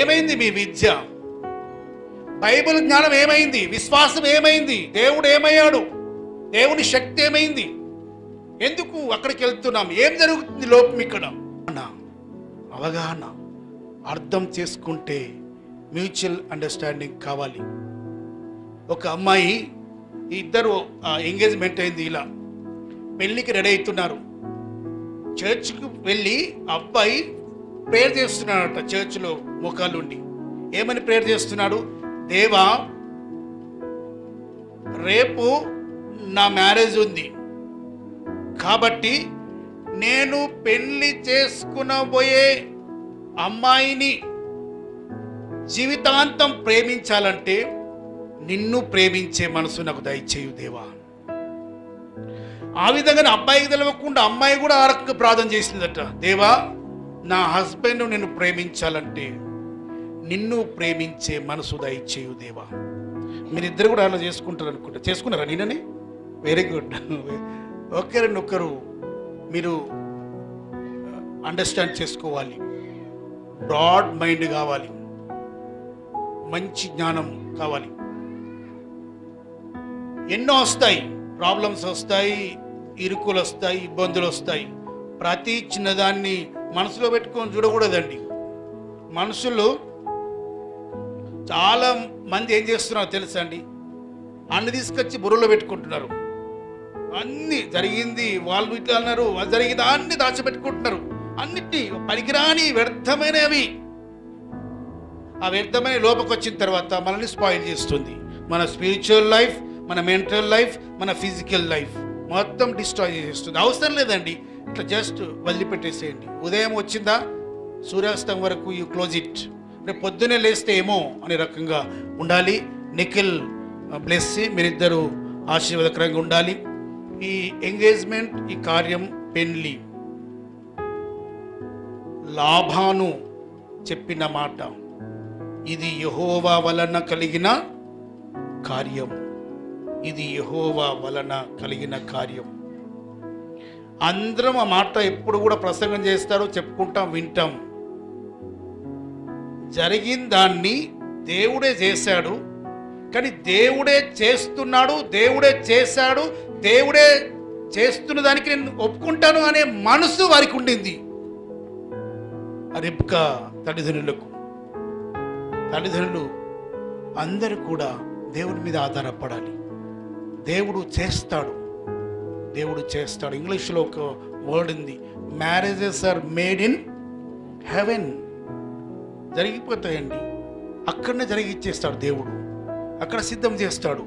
ఏమైంది మీ విద్య? బైబిల్ జ్ఞానం ఏమైంది? విశ్వాసం ఏమైంది? దేవుడు ఏమయ్యాడు? దేవుని శక్తి ఏమైంది? ఎందుకు అక్కడికి వెళ్తున్నాం? ఏం జరుగుతుంది లోపం ఇక్కడ? అవగాహన, అర్థం చేసుకుంటే మ్యూచువల్ అండర్స్టాండింగ్ కావాలి. ఒక అమ్మాయి, ఇద్దరు ఎంగేజ్మెంట్ అయింది, ఇలా పెళ్ళికి రెడీ అవుతున్నారు. చర్చ్కి వెళ్ళి అబ్బాయి ప్రేయర్ చేస్తున్నాడట. చర్చ్లో ముఖాలుండి ఏమని ప్రేయర్ చేస్తున్నాడు? దేవా, రేపు నా మ్యారేజ్ ఉంది కాబట్టి నేను పెళ్లి చేసుకునబోయే అమ్మాయిని జీవితాంతం ప్రేమించాలంటే నిన్ను ప్రేమించే మనసు నాకు దయచేయు దేవా. ఆ విధంగా అబ్బాయికి తెలియకుండా అమ్మాయి కూడా ఆ రకంగా ప్రార్థన చేసిందట. దేవా, నా హస్బెండ్ నిన్ను ప్రేమించాలంటే నిన్ను ప్రేమించే మనసు దయచేయు దేవా. మీరిద్దరు కూడా అలా చేసుకుంటారు అనుకుంటా. చేసుకున్నారా? నిన్ననే? Very good. ఒకరినొకరు మీరు అండర్స్టాండ్ చేసుకోవాలి. బ్రాడ్ మైండ్ కావాలి, మంచి జ్ఞానం కావాలి. ఎన్నో వస్తాయి, ప్రాబ్లమ్స్ వస్తాయి, ఇరుకులు వస్తాయి, ఇబ్బందులు వస్తాయి. ప్రతి చిన్నదాన్ని మనసులో పెట్టుకొని చూడకూడదండి. మనుషులు చాలా మంది ఏం చేస్తున్నారో తెలుసా అండి? అన్ని తీసుకొచ్చి బుర్రలో పెట్టుకుంటున్నారు. అన్ని జరిగింది, వాళ్ళు ఇట్లా అన్నారు, వాళ్ళు జరిగింది, అన్ని దాచిపెట్టుకుంటున్నారు. అన్నిటి పనికిరాని వ్యర్థమైనవి. ఆ వ్యర్థమైన లోపలికి వచ్చిన తర్వాత మనల్ని స్పాయిల్ చేస్తుంది. మన స్పిరిచువల్ లైఫ్, మన మెంటల్ లైఫ్, మన ఫిజికల్ లైఫ్ మొత్తం డిస్ట్రాయ్ చేస్తుంది. అవసరం లేదండి, ఇట్లా జస్ట్ వదిలిపెట్టేసేయండి. ఉదయం వచ్చిందా, సూర్యాస్తం వరకు యూ క్లోజ్ ఇట్. రేపు పొద్దునే లేస్తే ఏమో అనే రకంగా ఉండాలి. నిఖిల్ బ్లెస్, మీరిద్దరూ ఆశీర్వాదకరంగా ఉండాలి. ఈ ఎంగేజ్మెంట్, ఈ కార్యం, పెళ్లి, లాభాను చెప్పిన మాట, ఇది యెహోవా వలన కలిగిన కార్యం. ఇది యెహోవా వలన కలిగిన కార్యం. అందరం ఆ మాట ఎప్పుడు కూడా ప్రసంగం చేస్తారు, చెప్పుకుంటాం, వింటాం. జరిగిన దాన్ని దేవుడే చేశాడు, కానీ దేవుడే చేస్తున్నాడు, దేవుడే చేశాడు, దేవుడే చేస్తున్న దానికి నేను ఒప్పుకుంటాను అనే మనసు వారికి ఉండింది. రిబ్కా తల్లిదండ్రులు అందరూ కూడా దేవుడి మీద ఆధారపడాలి. దేవుడు చేస్తాడు. ఇంగ్లీష్లో ఒక వర్డ్ ఉంది, marriages are made in heaven జరిగిపోతాయండి. అక్కడనే జరిగిచ్చేస్తాడు దేవుడు, అక్కడ సిద్ధం చేస్తాడు.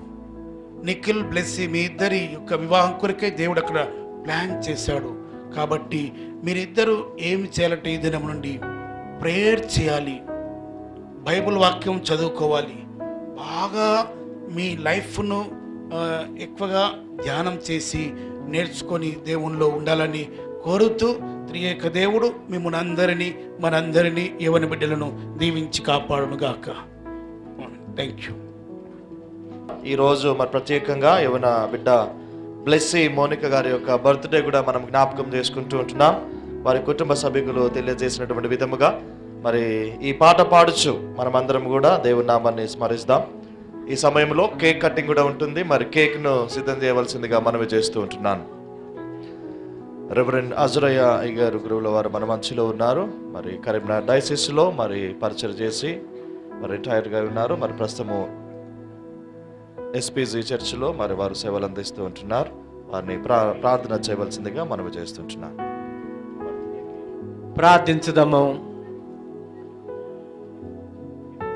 నిఖిల్ బ్లెస్సీ మీ ఇద్దరి యొక్క వివాహం కొరకే దేవుడు అక్కడ ప్లాన్ చేశాడు. కాబట్టి మీరిద్దరూ ఏమి చేయాలంటే ఈ దినం నుండి ప్రేయర్ చేయాలి, బైబిల్ వాక్యం చదువుకోవాలి, బాగా మీ లైఫ్ను ఎక్కువగా ధ్యానం చేసి నేర్చుకొని దేవునిలో ఉండాలని కోరుతూ త్రియేక దేవుడు మిమ్మల్ని అందరినీ మనందరినీ యవన బిడ్డలను దీవించి కాపాడునుగాక. Thank you. ఈరోజు మరి ప్రత్యేకంగా యవన బిడ్డ బ్లెస్సీ మోనిక గారి యొక్క బర్త్డే కూడా మనం జ్ఞాపకం చేసుకుంటూ ఉంటున్నాం. వారి కుటుంబ సభ్యులు తెలియజేసినటువంటి విధముగా మరి ఈ పాట పాడుచు మనమందరం కూడా దేవుని నామాన్ని స్మరిస్తాం. ఈ సమయంలో కేక్ కటింగ్ కూడా ఉంటుంది. మరి కేక్ను సిద్ధం చేయవలసిందిగా మనవి చేస్తూ ఉంటున్నాను. రెవరెండ్ అజరయ్య గారు గురువుల వారు మన మంచిలో ఉన్నారు. మరి కరీంనగర్ డైసిస్లో మరి పరిచయం చేసి మరి రిటైర్డ్గా ఉన్నారు. మరి ప్రస్తుతము ఎస్పీజీ చర్చిలో మరి వారు సేవలు అందిస్తూ ఉంటున్నారు. వారిని ప్రార్థన చేయవలసిందిగా మనవి చేస్తుంటున్నాను. ప్రార్థించుదాము.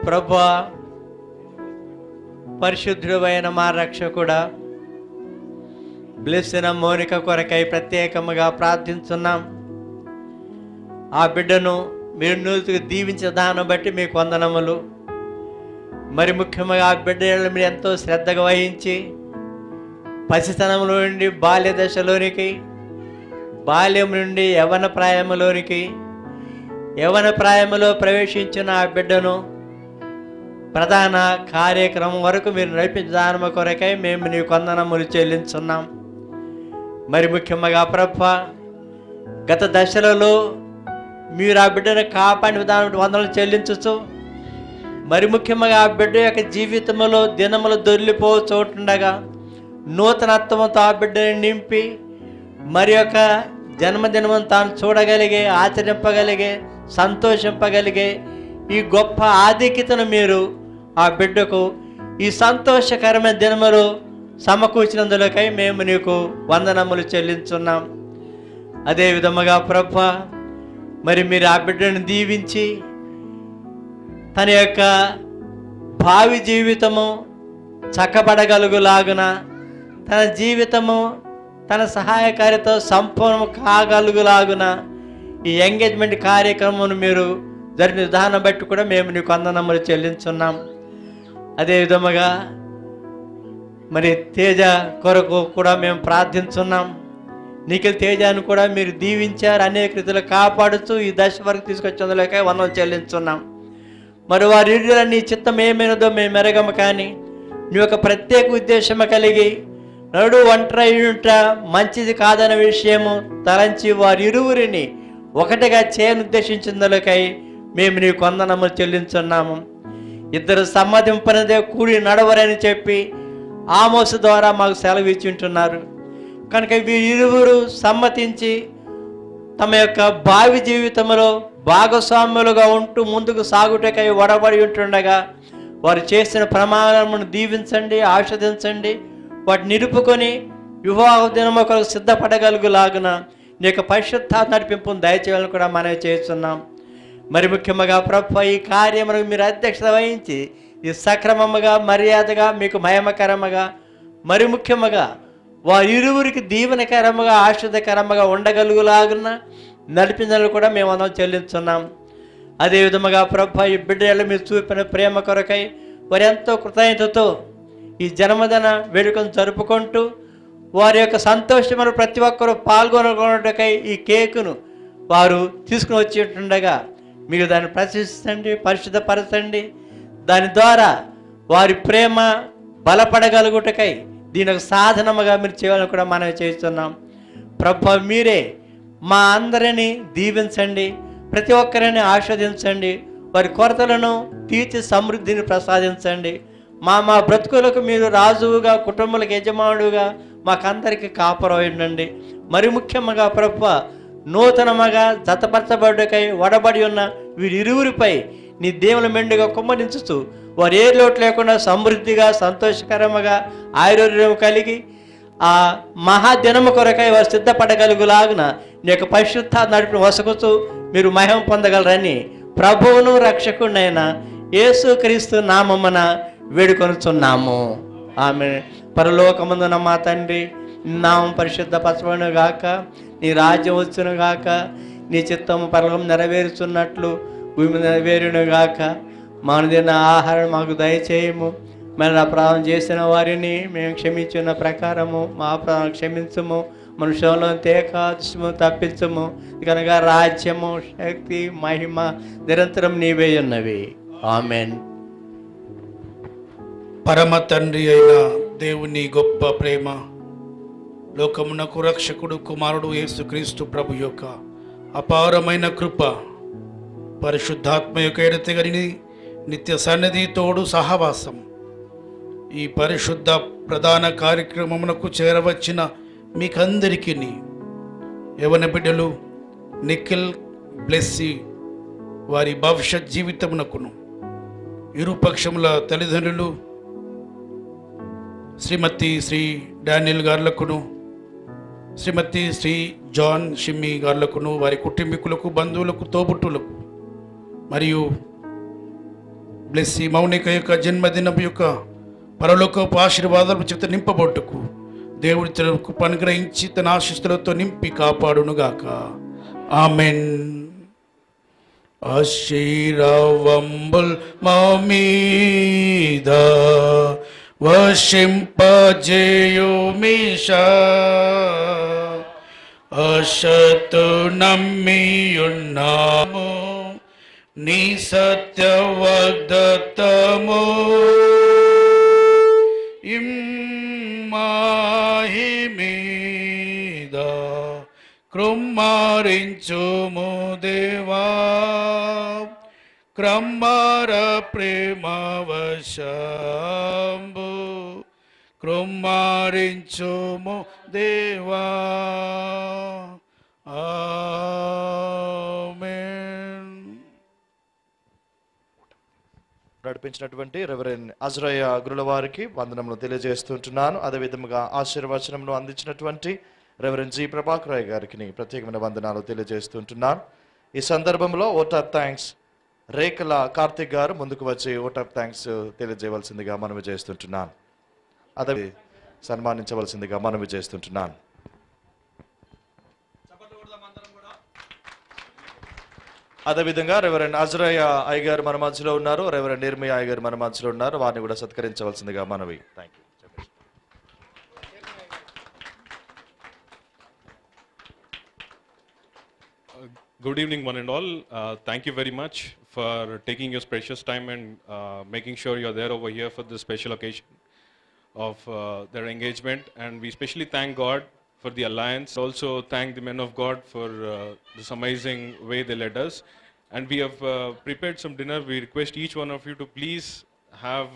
ప్రభువా, పరిశుద్ధుడైన మా రక్షకుడా, బ్లెస్సిన మోనిక కొరకై ప్రత్యేకముగా ప్రార్థించున్నాం. ఆ బిడ్డను మీరు నూతికి దీవించే దాన్ని బట్టి మీకు వందనములు. మరి ముఖ్యంగా ఆ బిడ్డలను మీరు ఎంతో శ్రద్ధగా వహించి పసితనంలో నుండి బాల్య దశలోనికి, బాల్యం నుండి యవ్వన ప్రాయములోనికి, యవ్వన ప్రాయములో ప్రవేశించిన ఆ బిడ్డను ప్రధాన కార్యక్రమం వరకు మీరు నడిపించదానము కొరకై మేము నీ వందనములు చెల్లించున్నాం. మరి ముఖ్యంగా ప్రభువా, గత దశలలో మీరు ఆ బిడ్డను కాపాడిన విధానం వందనలు చెల్లించచ్చు. మరి ముఖ్యంగా ఆ బిడ్డ యొక్క జీవితంలో దినములు దొర్లిపోతుండగా నూతనత్వంతో ఆ బిడ్డని నింపి మరి యొక్క జన్మదినమును తాను చూడగలిగే, ఆచరింపగలిగే, సంతోషింపగలిగే ఈ గొప్ప ఆధిక్యతను మీరు ఆ బిడ్డకు ఈ సంతోషకరమైన దినములు సమకూర్చినందులకై మేము నీకు వందనములు చెల్లించున్నాం. అదే విధముగా ప్రభువా, మరి మీరు ఆ బిడ్డను దీవించి తన యొక్క భావి జీవితము చక్కబడగలుగులాగున, తన జీవితము తన సహాయకారితో సంపూర్ణ కాగలుగులాగున ఈ ఎంగేజ్మెంట్ కార్యక్రమం మీరు జరిగిన విధానం బట్టి కూడా మేము నీకు వందనములు చెల్లించున్నాం. అదే విధముగా మరి తేజ కొరకు కూడా మేము ప్రార్థించున్నాం. నిఖిల్ తేజాను కూడా మీరు దీవించారు, అనేక రీతిలో కాపాడుతూ ఈ దశ వరకు తీసుకొచ్చేందులోకే వందనలు చెల్లించున్నాం. మరి వారి ఇరువురు నీ చిత్తం ఏమైనదో మేము ఎరగము, కానీ నీ యొక్క ప్రత్యేక ఉద్దేశము కలిగి నడు ఒంటరియుట మంచిది కాదనే విషయము తలంచి వారి ఇరువురిని ఒకటిగా చేయనుద్దేశించిందులకై మేము నీకు వందనములు చెల్లించున్నాము. ఇద్దరు సమ్మతింపనిదే కూడి నడవరని చెప్పి ఆమోసు ద్వారా మాకు సెలవు ఇచ్చి ఉంటున్నారు. కనుక వీరిరువురు సమ్మతించి తమ యొక్క భావి జీవితంలో భాగస్వాములుగా ఉంటూ ముందుకు సాగుటకై వడబడి ఉంటుండగా వారు చేసిన ప్రమాణమును దీవించండి, ఆస్వాదించండి. వాటిని నిలుపుకొని వివాహ దినము కొరకు సిద్ధపడగలుగులాగున నీ యొక్క పరిశుద్ధాత్మ నడిపింపును దయచేయాలని కూడా మనం చేస్తున్నాం. మరి ముఖ్యంగా ప్రభువా, ఈ కార్యమును మీరు అధ్యక్షత వహించి ఈ సక్రమముగా, మర్యాదగా, మీకు మహిమకరముగా, మరి ముఖ్యముగా వారి ఇరువురికి దీవెనకరముగా, ఆశ్రదకరముగా ఉండగలుగులాగున నడిపించాలని కూడా మేము అందరం చెల్లించున్నాం. అదే విధముగా ప్రభువా, ఈ బిడ్డలు మీరు చూపిన ప్రేమ కొరకై వారు ఎంతో కృతజ్ఞతతో ఈ జన్మదిన వేడుకను జరుపుకుంటూ వారి యొక్క సంతోషమును ప్రతి ఒక్కరూ పాల్గొనగొనటకై ఈ కేకును వారు తీసుకుని వచ్చి ఉంటుండగా మీరు దాన్ని ప్రశంసించండి, పరిశుద్ధపరచండి. దాని ద్వారా వారి ప్రేమ బలపడగలుగుటకై దీని ఒక సాధనముగా మీరు చేయాలని కూడా మనం చేస్తున్నాం. ప్రభువా, మీరే మా అందరినీ దీవించండి, ప్రతి ఒక్కరిని ఆస్వాదించండి, వారి కొరతలను తీర్చి సమృద్ధిని ప్రసాదించండి. మా బ్రతుకులకు మీరు రాజువుగా, కుటుంబాలకు యజమానుడుగా మాకందరికీ కాపురమై ఉండండి. మరి ముఖ్యంగా ప్రభువా, నూతనముగా జతపరచబడుటకై వడబడి ఉన్న వీరిరువురిపై నీ దేవుని మెండుగా కుమ్మరించుతూ వారు ఏ లోటు లేకుండా సమృద్ధిగా, సంతోషకరముగా, ఆరోగ్యం కలిగి ఆ మహాదినము కొరకై వారు సిద్ధపడగలుగులాగున నీ యొక్క పరిశుద్ధ నడిపిన వసకుతూ మీరు మహిమ పొందగలరని ప్రభువును రక్షకుడైన యేసుక్రీస్తు నామమున వేడుకొనుచున్నాము. ఆమె. పరలోకమందున మా తండ్రి, నీ నామం పరిశుద్ధపరచబడును గాక, నీ రాజ్యం వచ్చును గాక, నీ చిత్తము పరలోకం నెరవేరుచున్నట్లు భూమి నెరవేరును గాక. మానుదిన ఆహారం మాకు దయచేయము, మన అపరాధం చేసిన వారిని మేము క్షమించిన ప్రకారము మా అపరాధం క్షమించము, మనుషులను తేకాదుము తప్పించము, కనుక రాజ్యము శక్తి మహిమ నిరంతరం నీవే ఉన్నవి. ఆమెన్. పరమ తండ్రి అయిన దేవుని గొప్ప ప్రేమ, లోకమునకు రక్షకుడు కుమారుడు యేసుక్రీస్తు ప్రభు యొక్క అపారమైన కృప, పరిశుద్ధాత్మ యొక్క ఎడతెగని నిత్య సన్నిధి తోడు సహవాసం ఈ పరిశుద్ధ ప్రధాన కార్యక్రమమునకు చేరవచ్చిన మీకందరికీ యవన బిడ్డలు నిఖిల్ బ్లెస్సి వారి భవిష్యత్ జీవితమునకును, ఇరుపక్షముల తల్లిదండ్రులు శ్రీమతి శ్రీ డానియల్ గారులకును, శ్రీమతి శ్రీ జాన్ షిమ్మి గారులకును, వారి కుటుంబీకులకు, బంధువులకు, తోబుట్టులకు, మరియు బ్లెస్సి మౌనిక యొక్క జన్మదినం యొక్క పరలోకపు ఆశీర్వాదాలు చేత నింపబొట్టుకు దేవుడి తనకు అనుగ్రహించి తన ఆశీస్సులతో నింపి కాపాడునుగాక. ఆమెన్. ఆశీర్వాదంబుల్ మా మీద వర్షింపజేయుమీషా, ఆశతో నమ్మియున్నాము నీ సత్య వాగ్దత్తము. ఇమ్మాహి మీద కృమ్మారించుము దేవా, క్రమ్మర ప్రేమవశంబు కృమ్మారించుము దేవా. ఆమేన్. నడిపించినటువంటి రెవరెండ్ అజ్రయ్య గురుల వారికి వందనములు తెలియజేస్తుంటున్నాను. అదేవిధంగా ఆశీర్వచనములు అందించినటువంటి రెవరెండ్ జి ప్రభాకరయ్య గారికి ప్రత్యేకమైన వందనాలు తెలియజేస్తుంటున్నాను. ఈ సందర్భంలో ఓట్ ఆఫ్ థ్యాంక్స్ రేఖల కార్తిక్ గారు ముందుకు వచ్చి ఓట్ ఆఫ్ థ్యాంక్స్ తెలియజేయవలసిందిగా మనవి చేస్తుంటున్నాను. అదే సన్మానించవలసిందిగా మనవి చేస్తుంటున్నాను. అదేవిధంగా రెవరెండ్ అజ్రయ్య అయ్య గారు మన మధ్యలో ఉన్నారు, రెవరెండ్ నిర్మయ్య అయ్య గారు మన మధ్యలో ఉన్నారు, వారిని కూడా సత్కరించవలసిందిగా మనవి. Thank you. Good evening, one and all. Thank you very much for taking your precious time and making sure you're there over here for this special occasion of their engagement. And we especially thank God for the alliance. Also thank the men of God for this amazing way they led us. And we have prepared some dinner. We request each one of you to please have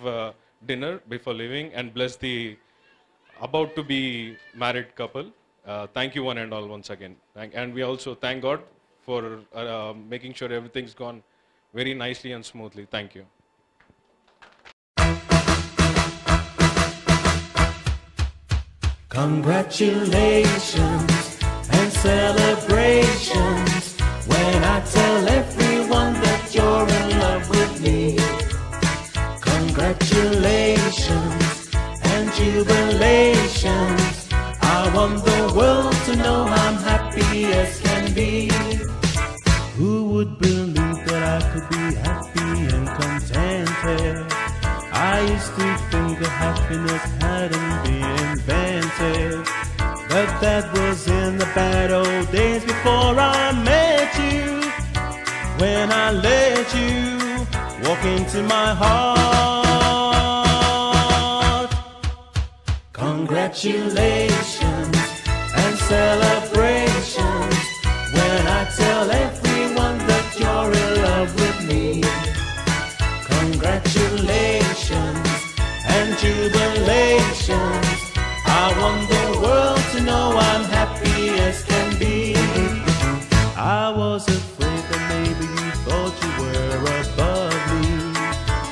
dinner before leaving and bless the about to be married couple. Thank you one and all once again. And we also thank God for making sure everything's gone very nicely and smoothly. Thank you. Congratulations and celebrations when I tell everyone that you're in love with me. Congratulations and jubilations. I want the world to know I'm happy as can be. Who would believe that I could be happy and contented? I used to think that happiness hadn't been invented, but that was in the bad old days before I met you. When I let you walk into my heart. Congratulations and celebrations when I tell everyone that you're in love with me. Congratulations and jubilations. I want the world to know I'm happy as can be. I was afraid that maybe you thought you were above me,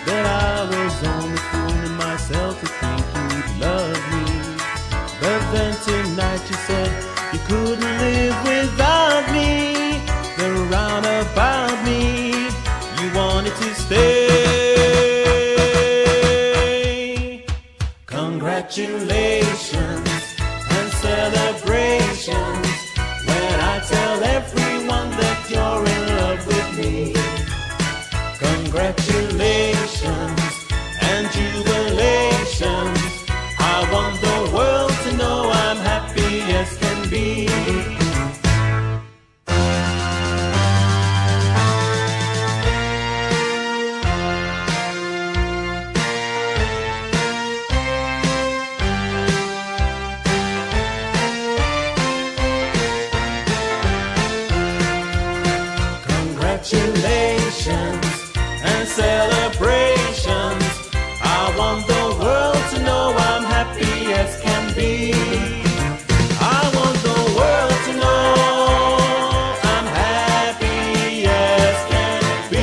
that I was only fooling myself to think you'd love me. But then stay. Congratulations and celebrations when I tell everyone that you're in love with me. Congratulations and jubilations. I want the world to know I'm happy as can be. Congratulations and celebrations. I want the world to know I'm happy as can be. I want the world to know I'm happy as can be.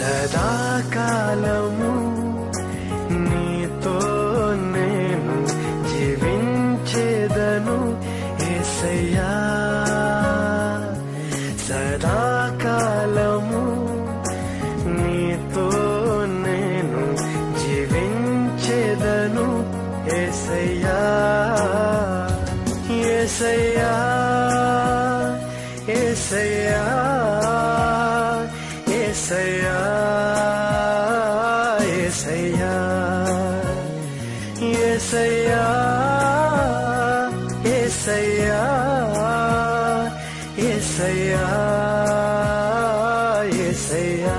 సదాకాలము నీతో నేను జీవించేదను యేసయ్యా సదాకాలము నీతో నేను జీవించేదను యేసయ్యా యేసయ్యా యేసయ్యా యేసయ్యా యేసయ్యా యేసయ్యా యేసయ్యా యేసయ్యా యేసయ్యా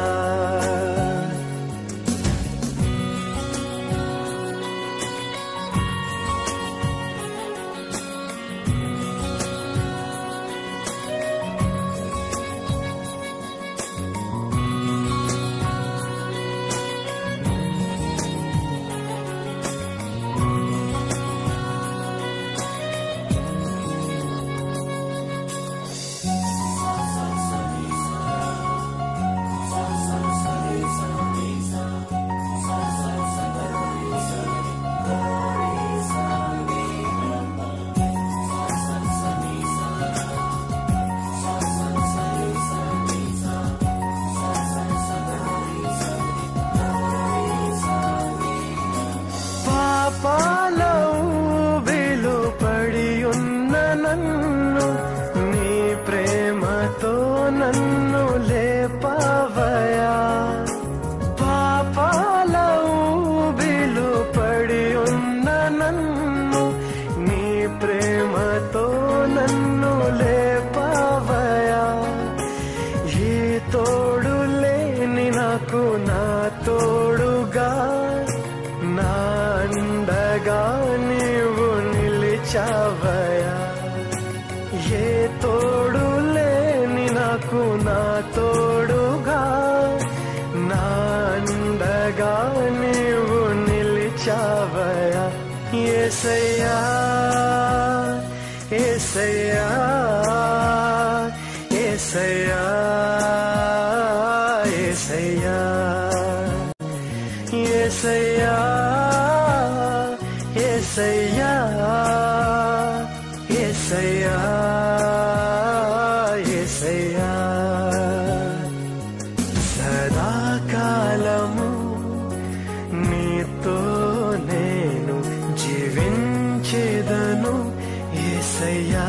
నన్ను లేపవయా పాపాల ఊబిలో పడి ఉన్న నన్ను నీ ప్రేమతో నన్ను లేపవయా ఏ తోడు లేని నాకు నా తోడుగా నా అండగా నీవు నిలిచావయా ఏ తోడు నాకు నా తోడుగా నా అండగా నీవు నిలిచావయా యేసయ్యా యేసయ్యా యేసయ్యా యేసయ్యా యేసయ్యా యేసయ్యా యేసయ్యా యేసయ్యా సదాకాలము నీతో నేను జీవించేదను యేసయ్యా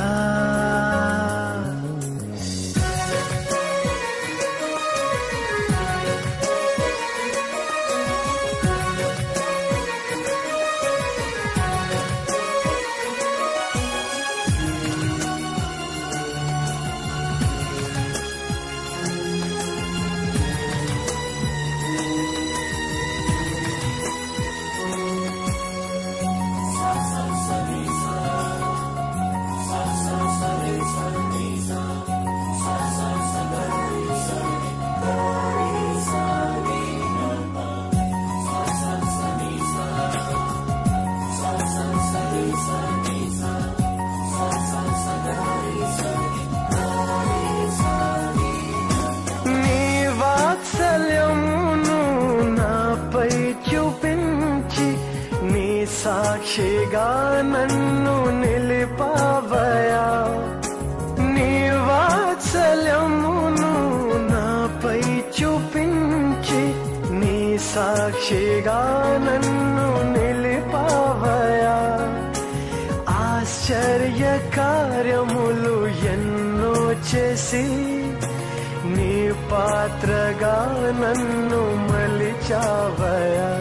సాక్షిగా నన్ను నిలిపావయా నీ వాత్సల్యమును నాపై చూపించి నీ సాక్షిగా నన్ను నిలిపావయా ఆశ్చర్య కార్యములు ఎన్నో చేసి నీ పాత్రగా నన్ను మలిచావయా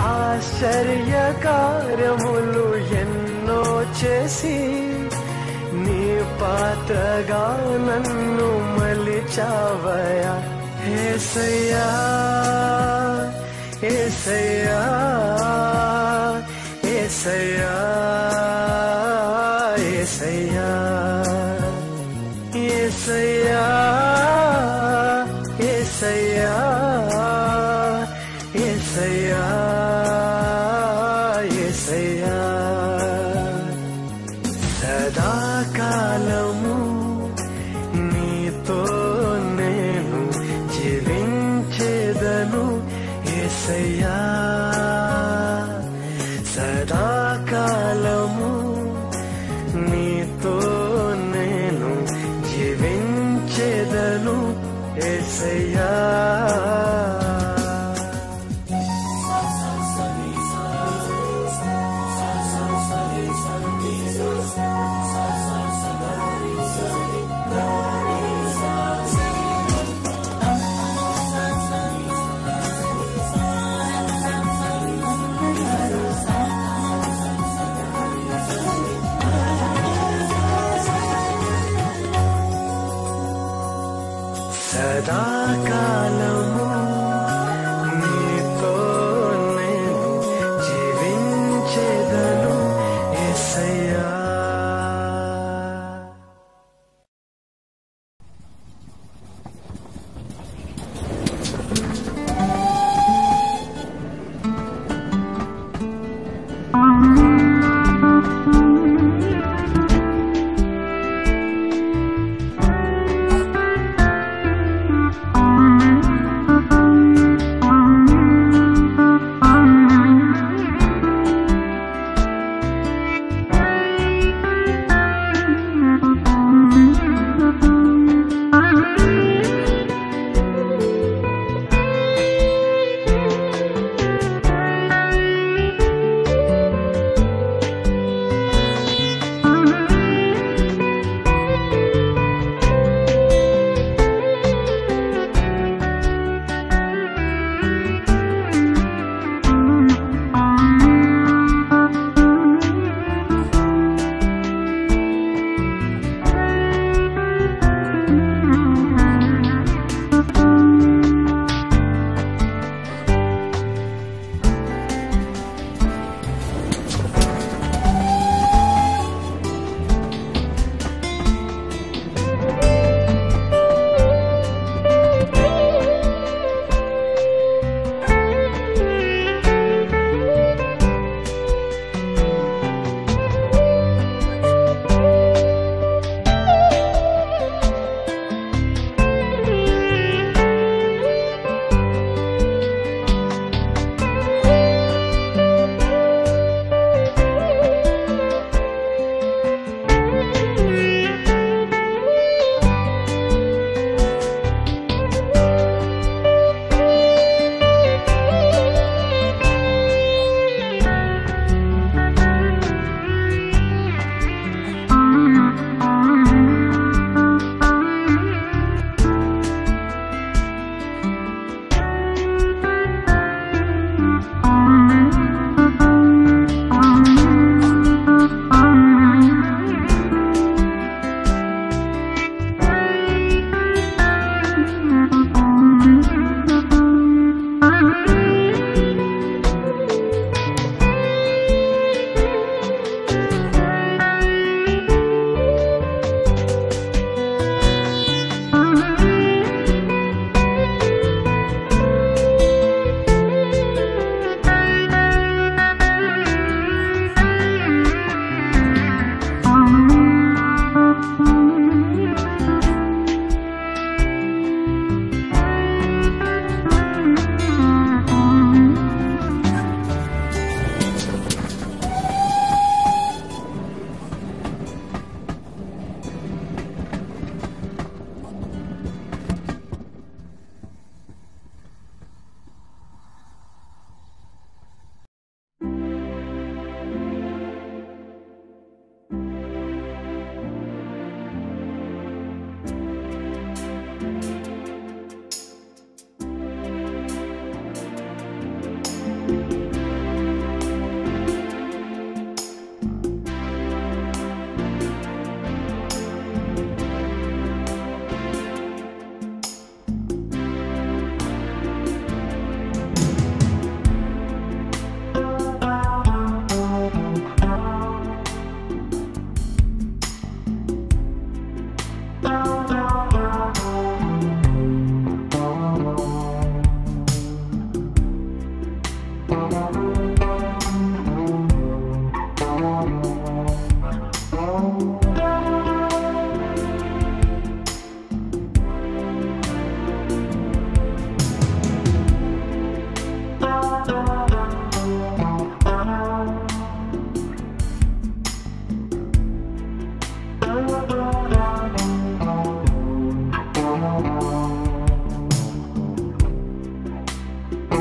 ఆశ్చర్య కార్యములు ఎన్నో చేసి నీ పాత్రగా నన్ను మలిచావయా యేసయ్యా యేసయ్యా యేసయ్యా యేసయ్యా యేసయ్యా యేసయ్యా యేసయ్యా యేసయ్యా సదాకాలము నీతో నేను జీవించేదను యేసయ్యా సదాకాలము నీతో నేను జీవించెదను యేసయ్యా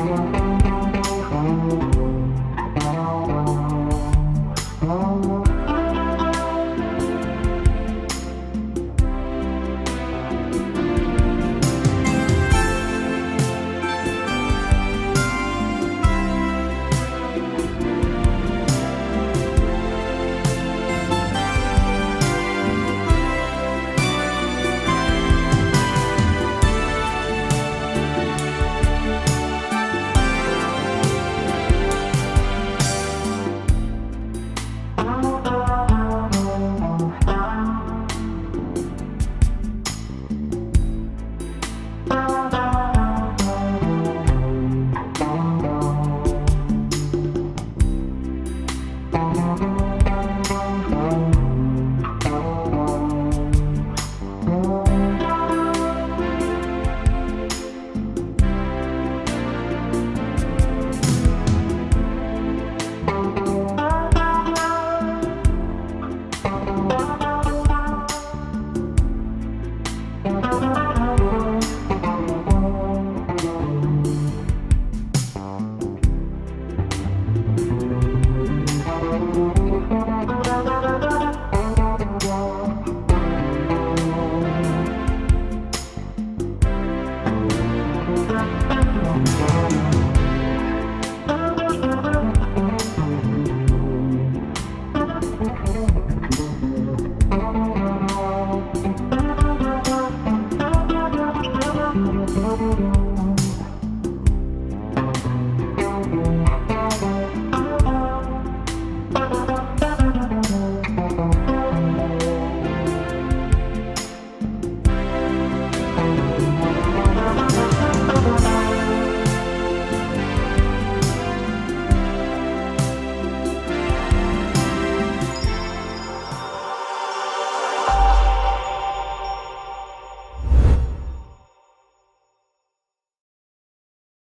you.